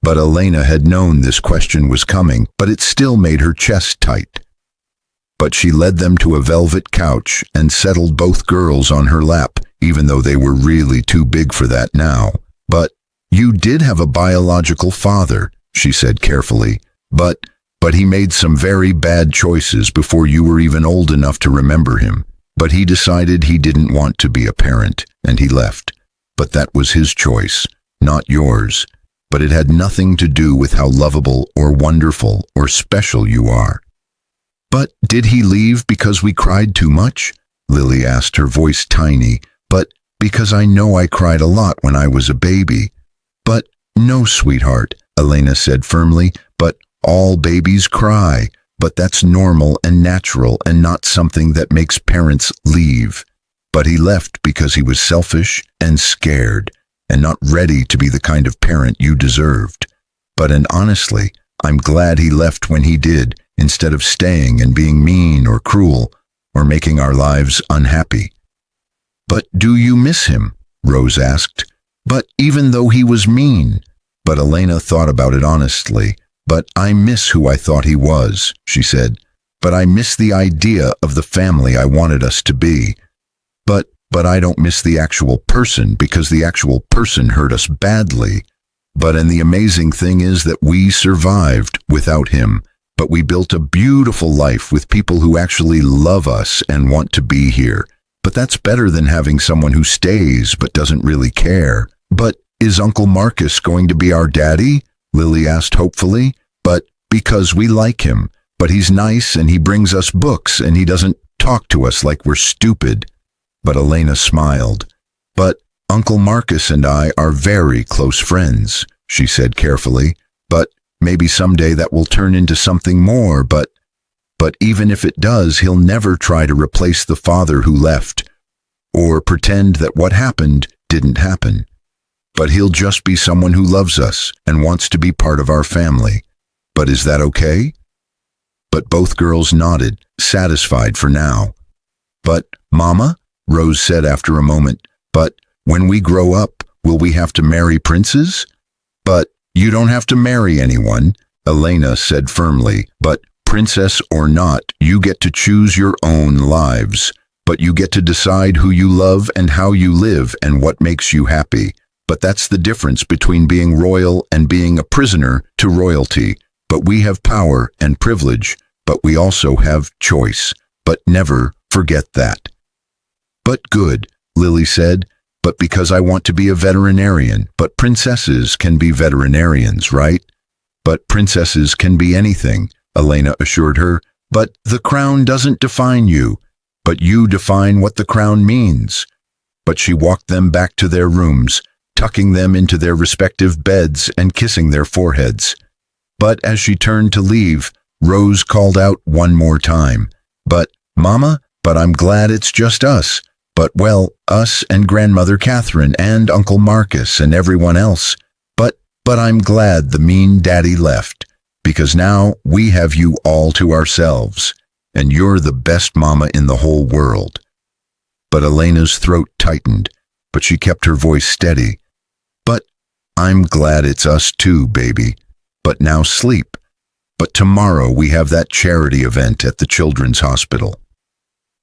But Elena had known this question was coming, but it still made her chest tight. But she led them to a velvet couch and settled both girls on her lap, even though they were really too big for that now. "But you did have a biological father," she said carefully. But he made some very bad choices before you were even old enough to remember him. But he decided he didn't want to be a parent, and he left. But that was his choice, not yours. But it had nothing to do with how lovable or wonderful or special you are." "But did he leave because we cried too much?" Lily asked, her voice tiny. "But because I know I cried a lot when I was a baby." "But no, sweetheart," Elena said firmly. "But all babies cry. but that's normal and natural and not something that makes parents leave. But he left because he was selfish and scared and not ready to be the kind of parent you deserved. And honestly, I'm glad he left when he did, instead of staying and being mean or cruel or making our lives unhappy. But do you miss him? Rose asked. But even though he was mean. But Elena thought about it honestly. But I miss who I thought he was, she said. But I miss the idea of the family I wanted us to be. But I don't miss the actual person, because the actual person hurt us badly. And the amazing thing is that we survived without him. But we built a beautiful life with people who actually love us and want to be here. But that's better than having someone who stays but doesn't really care. But is Uncle Marcus going to be our daddy? Lily asked hopefully. But because we like him. But he's nice and he brings us books and he doesn't talk to us like we're stupid. But Elena smiled. But Uncle Marcus and I are very close friends, she said carefully. But maybe someday that will turn into something more. But even if it does, he'll never try to replace the father who left or pretend that what happened didn't happen. But he'll just be someone who loves us and wants to be part of our family. But is that okay? But both girls nodded, satisfied for now. But, Mama, Rose said after a moment, but when we grow up, will we have to marry princes? But you don't have to marry anyone, Elena said firmly. But princess or not, you get to choose your own lives. But you get to decide who you love and how you live and what makes you happy. But that's the difference between being royal and being a prisoner to royalty. But we have power and privilege, but we also have choice. But never forget that. But good, Lily said, but because I want to be a veterinarian. But princesses can be veterinarians, right? But princesses can be anything, Elena assured her. But the crown doesn't define you. But you define what the crown means. But she walked them back to their rooms, tucking them into their respective beds and kissing their foreheads. But as she turned to leave, Rose called out one more time. But, Mama, but I'm glad it's just us. But, well, us and Grandmother Catherine and Uncle Marcus and everyone else. But I'm glad the mean daddy left, because now we have you all to ourselves, and you're the best mama in the whole world. But Elena's throat tightened, but she kept her voice steady. But I'm glad it's us too, baby. But now sleep. But tomorrow we have that charity event at the children's hospital.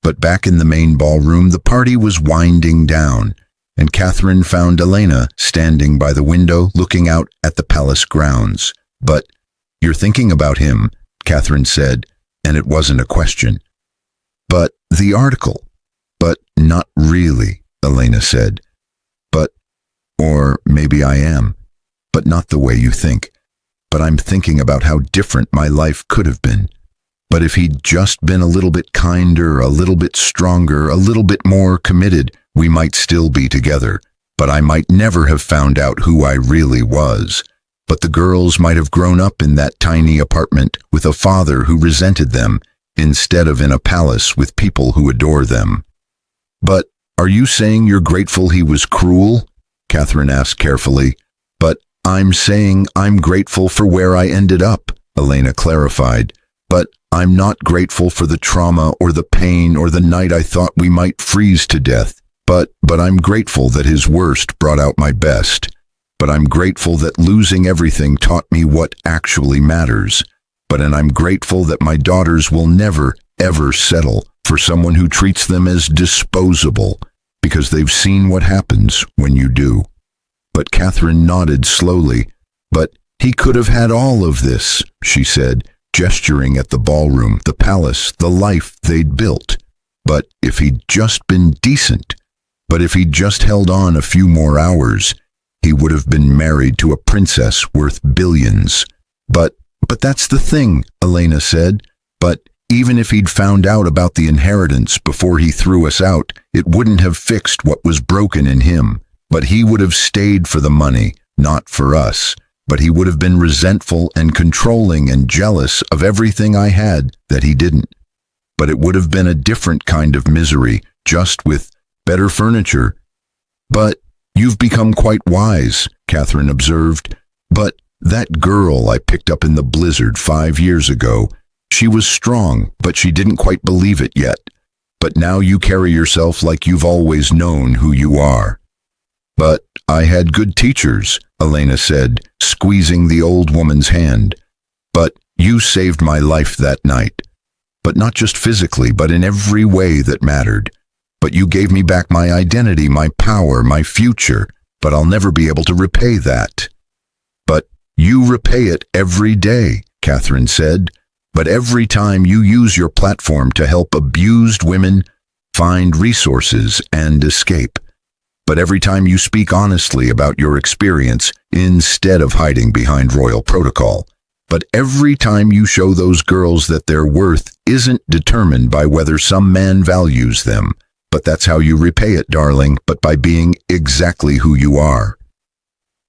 But back in the main ballroom, the party was winding down, and Catherine found Elena standing by the window looking out at the palace grounds. But you're thinking about him, Catherine said, and it wasn't a question. But the article. But not really, Elena said. Or maybe I am, but not the way you think. But I'm thinking about how different my life could have been. But if he'd just been a little bit kinder, a little bit stronger, a little bit more committed, we might still be together. But I might never have found out who I really was. But the girls might have grown up in that tiny apartment with a father who resented them, instead of in a palace with people who adore them. But are you saying you're grateful he was cruel? Catherine asked carefully. But I'm saying I'm grateful for where I ended up, Elena clarified. But I'm not grateful for the trauma or the pain or the night I thought we might freeze to death. But I'm grateful that his worst brought out my best. But I'm grateful that losing everything taught me what actually matters. And I'm grateful that my daughters will never, ever settle for someone who treats them as disposable, because they've seen what happens when you do. But Catherine nodded slowly. But he could have had all of this, she said, gesturing at the ballroom, the palace, the life they'd built. But if he'd just been decent, but if he'd just held on a few more hours, he would have been married to a princess worth billions. But that's the thing, Elena said. But even if he'd found out about the inheritance before he threw us out, it wouldn't have fixed what was broken in him. But he would have stayed for the money, not for us. but he would have been resentful and controlling and jealous of everything I had that he didn't. But it would have been a different kind of misery, just with better furniture. But you've become quite wise, Catherine observed. But that girl I picked up in the blizzard 5 years ago, she was strong, but she didn't quite believe it yet. But now you carry yourself like you've always known who you are. But I had good teachers, Elena said, squeezing the old woman's hand. But you saved my life that night. But not just physically, but in every way that mattered. But you gave me back my identity, my power, my future. But I'll never be able to repay that. But you repay it every day, Catherine said. But every time you use your platform to help abused women find resources and escape. But every time you speak honestly about your experience instead of hiding behind royal protocol. But every time you show those girls that their worth isn't determined by whether some man values them. But that's how you repay it, darling, but by being exactly who you are.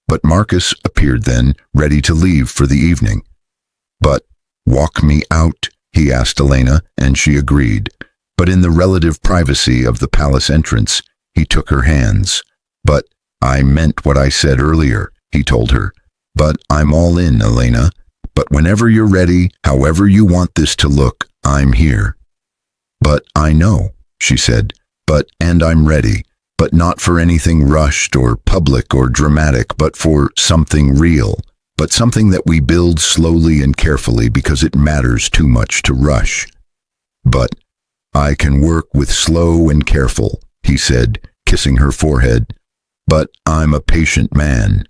But Marcus appeared then, ready to leave for the evening. But walk me out, he asked Elena, and she agreed. But in the relative privacy of the palace entrance, he took her hands. But I meant what I said earlier, he told her. But I'm all in, Elena. But whenever you're ready, however you want this to look, I'm here. But I know, she said. And I'm ready. But not for anything rushed or public or dramatic, but for something real. But something that we build slowly and carefully because it matters too much to rush. But I can work with slow and careful, he said, kissing her forehead. But I'm a patient man.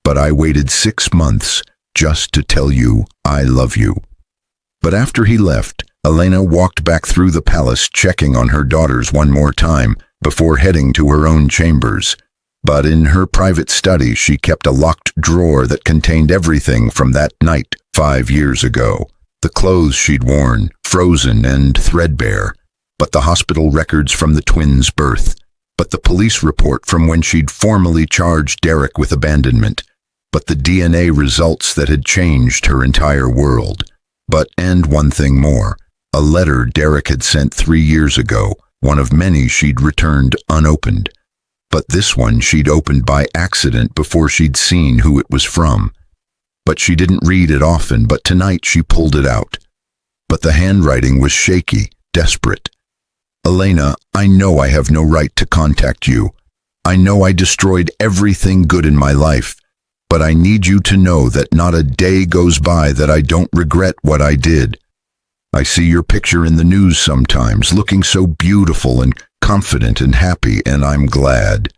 But I waited 6 months just to tell you I love you. But after he left, Elena walked back through the palace, checking on her daughters one more time before heading to her own chambers. But in her private study, she kept a locked drawer that contained everything from that night 5 years ago. The clothes she'd worn, frozen and threadbare. But the hospital records from the twins' birth. But the police report from when she'd formally charged Derek with abandonment. But the DNA results that had changed her entire world. And one thing more. A letter Derek had sent 3 years ago, one of many she'd returned unopened. But this one she'd opened by accident before she'd seen who it was from. But she didn't read it often, but tonight she pulled it out. But the handwriting was shaky, desperate. Elena, I know I have no right to contact you. I know I destroyed everything good in my life. But I need you to know that not a day goes by that I don't regret what I did. I see your picture in the news sometimes, looking so beautiful and confident and happy, and I'm glad.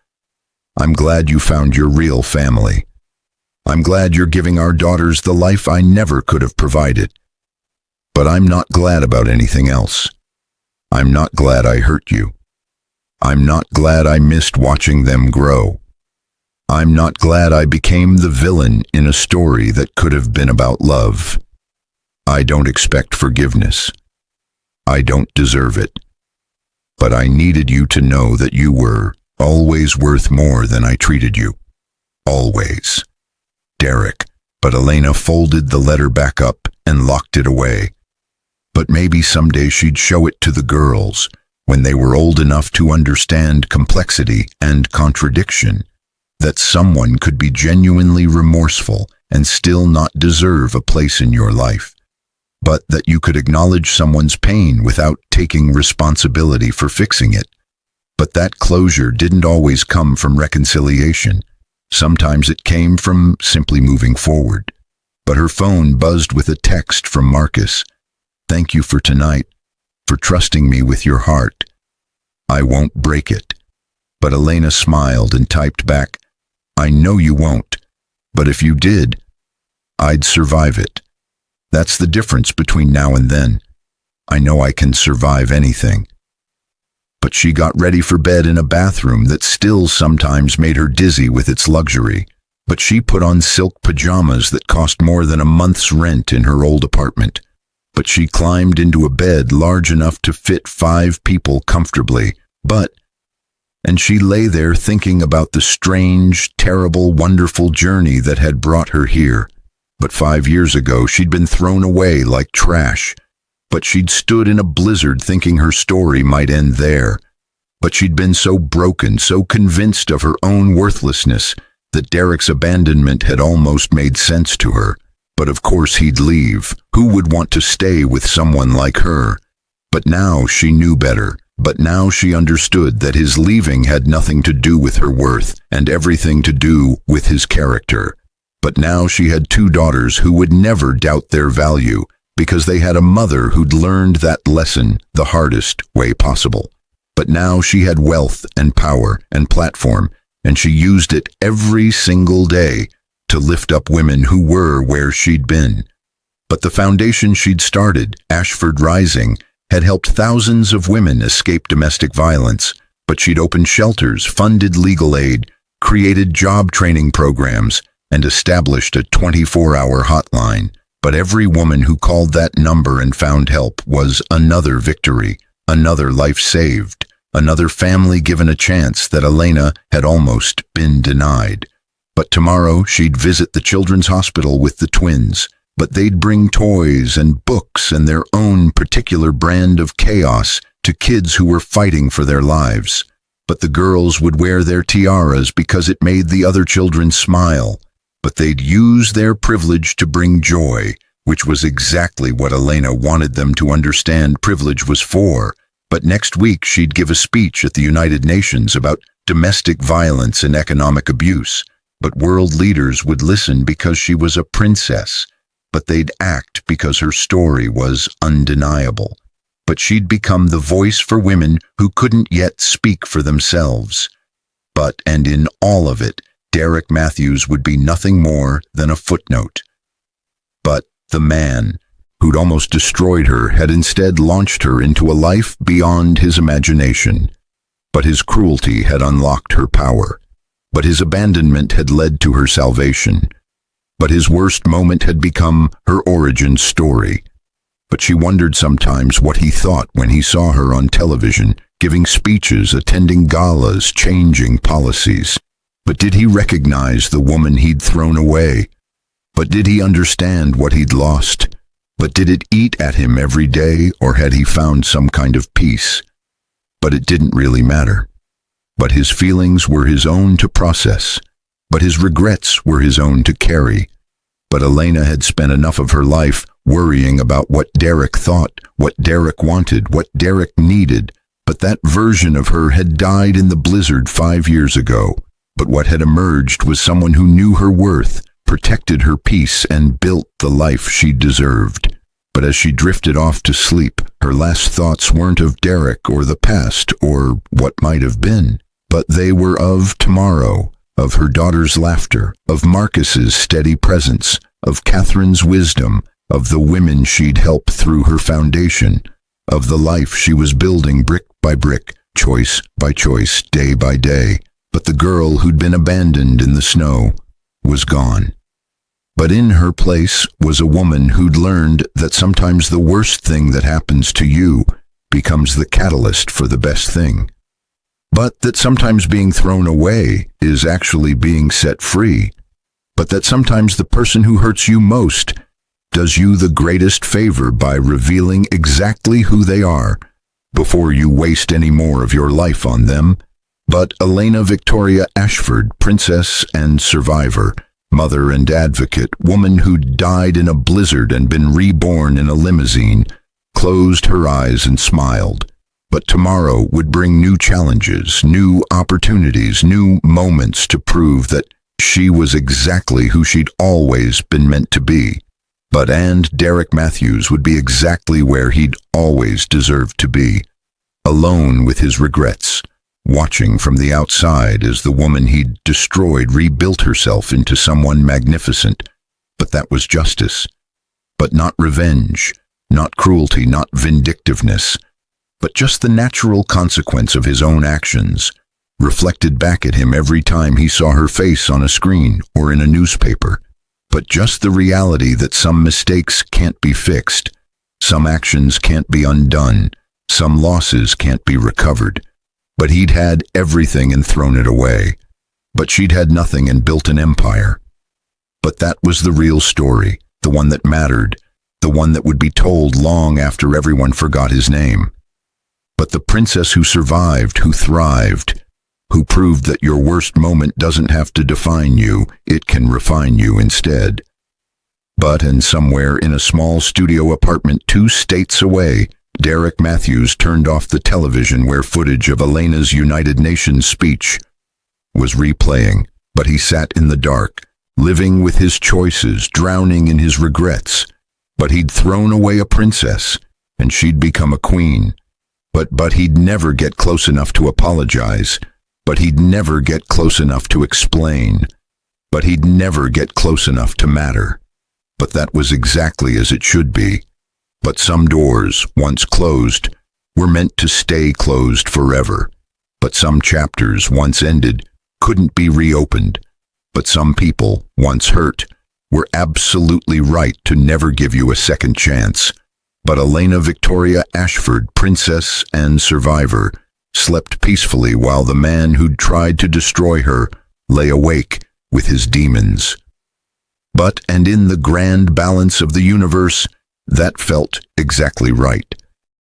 I'm glad you found your real family. I'm glad you're giving our daughters the life I never could have provided. But I'm not glad about anything else. I'm not glad I hurt you. I'm not glad I missed watching them grow. I'm not glad I became the villain in a story that could have been about love. I don't expect forgiveness. I don't deserve it. But I needed you to know that you were always worth more than I treated you. Always. Derek. But Elena folded the letter back up and locked it away. But maybe someday she'd show it to the girls when they were old enough to understand complexity and contradiction. That someone could be genuinely remorseful and still not deserve a place in your life. But that you could acknowledge someone's pain without taking responsibility for fixing it. But that closure didn't always come from reconciliation. Sometimes it came from simply moving forward. But her phone buzzed with a text from Marcus. Thank you for tonight, for trusting me with your heart. I won't break it. But Elena smiled and typed back, I know you won't, but if you did, I'd survive it. That's the difference between now and then. I know I can survive anything. But she got ready for bed in a bathroom that still sometimes made her dizzy with its luxury. But she put on silk pajamas that cost more than a month's rent in her old apartment. But she climbed into a bed large enough to fit 5 people comfortably. But and she lay there thinking about the strange, terrible, wonderful journey that had brought her here. But 5 years ago, she'd been thrown away like trash. But she'd stood in a blizzard thinking her story might end there. But she'd been so broken, so convinced of her own worthlessness, that Derek's abandonment had almost made sense to her. But of course he'd leave. Who would want to stay with someone like her? But now she knew better. But now she understood that his leaving had nothing to do with her worth, and everything to do with his character. But now she had 2 daughters who would never doubt their value, because they had a mother who'd learned that lesson the hardest way possible. But now she had wealth and power and platform, and she used it every single day to lift up women who were where she'd been. But the foundation she'd started, Ashford Rising, had helped thousands of women escape domestic violence, but she'd opened shelters, funded legal aid, created job training programs, and established a 24-hour hotline. But every woman who called that number and found help was another victory, another life saved, another family given a chance that Elena had almost been denied. But tomorrow she'd visit the children's hospital with the twins, but they'd bring toys and books and their own particular brand of chaos to kids who were fighting for their lives. But the girls would wear their tiaras because it made the other children smile. But they'd use their privilege to bring joy, which was exactly what Elena wanted them to understand privilege was for. But next week she'd give a speech at the United Nations about domestic violence and economic abuse. But world leaders would listen because she was a princess. But they'd act because her story was undeniable. But she'd become the voice for women who couldn't yet speak for themselves. And in all of it, Derek Matthews would be nothing more than a footnote. But the man who'd almost destroyed her had instead launched her into a life beyond his imagination. But his cruelty had unlocked her power. But his abandonment had led to her salvation. But his worst moment had become her origin story. But she wondered sometimes what he thought when he saw her on television, giving speeches, attending galas, changing policies. But did he recognize the woman he'd thrown away? But did he understand what he'd lost? But did it eat at him every day, or had he found some kind of peace? But it didn't really matter. But his feelings were his own to process. But his regrets were his own to carry. But Elena had spent enough of her life worrying about what Derek thought, what Derek wanted, what Derek needed. But that version of her had died in the blizzard 5 years ago. But what had emerged was someone who knew her worth, protected her peace, and built the life she deserved. But as she drifted off to sleep, her last thoughts weren't of Derek or the past or what might have been, but they were of tomorrow, of her daughter's laughter, of Marcus's steady presence, of Catherine's wisdom, of the women she'd helped through her foundation, of the life she was building brick by brick, choice by choice, day by day. But the girl who'd been abandoned in the snow was gone. But in her place was a woman who'd learned that sometimes the worst thing that happens to you becomes the catalyst for the best thing. But that sometimes being thrown away is actually being set free. But that sometimes the person who hurts you most does you the greatest favor by revealing exactly who they are before you waste any more of your life on them. But Elena Victoria Ashford, princess and survivor, mother and advocate, woman who'd died in a blizzard and been reborn in a limousine, closed her eyes and smiled. But tomorrow would bring new challenges, new opportunities, new moments to prove that she was exactly who she'd always been meant to be. And Derek Matthews would be exactly where he'd always deserved to be, alone with his regrets, watching from the outside as the woman he'd destroyed rebuilt herself into someone magnificent. But that was justice. But not revenge, not cruelty, not vindictiveness, but just the natural consequence of his own actions, reflected back at him every time he saw her face on a screen or in a newspaper. But just the reality that some mistakes can't be fixed, some actions can't be undone, some losses can't be recovered. But he'd had everything and thrown it away. But she'd had nothing and built an empire. But that was the real story, the one that mattered, the one that would be told long after everyone forgot his name. But the princess who survived, who thrived, who proved that your worst moment doesn't have to define you, it can refine you instead. But, and somewhere in a small studio apartment 2 states away, Derek Matthews turned off the television where footage of Elena's United Nations speech was replaying. But he sat in the dark, living with his choices, drowning in his regrets. But he'd thrown away a princess, and she'd become a queen. But he'd never get close enough to apologize. But he'd never get close enough to explain. But he'd never get close enough to matter. But that was exactly as it should be. But some doors, once closed, were meant to stay closed forever. But some chapters, once ended, couldn't be reopened. But some people, once hurt, were absolutely right to never give you a second chance. But Elena Victoria Ashford, princess and survivor, slept peacefully while the man who'd tried to destroy her lay awake with his demons. But, and in the grand balance of the universe, that felt exactly right.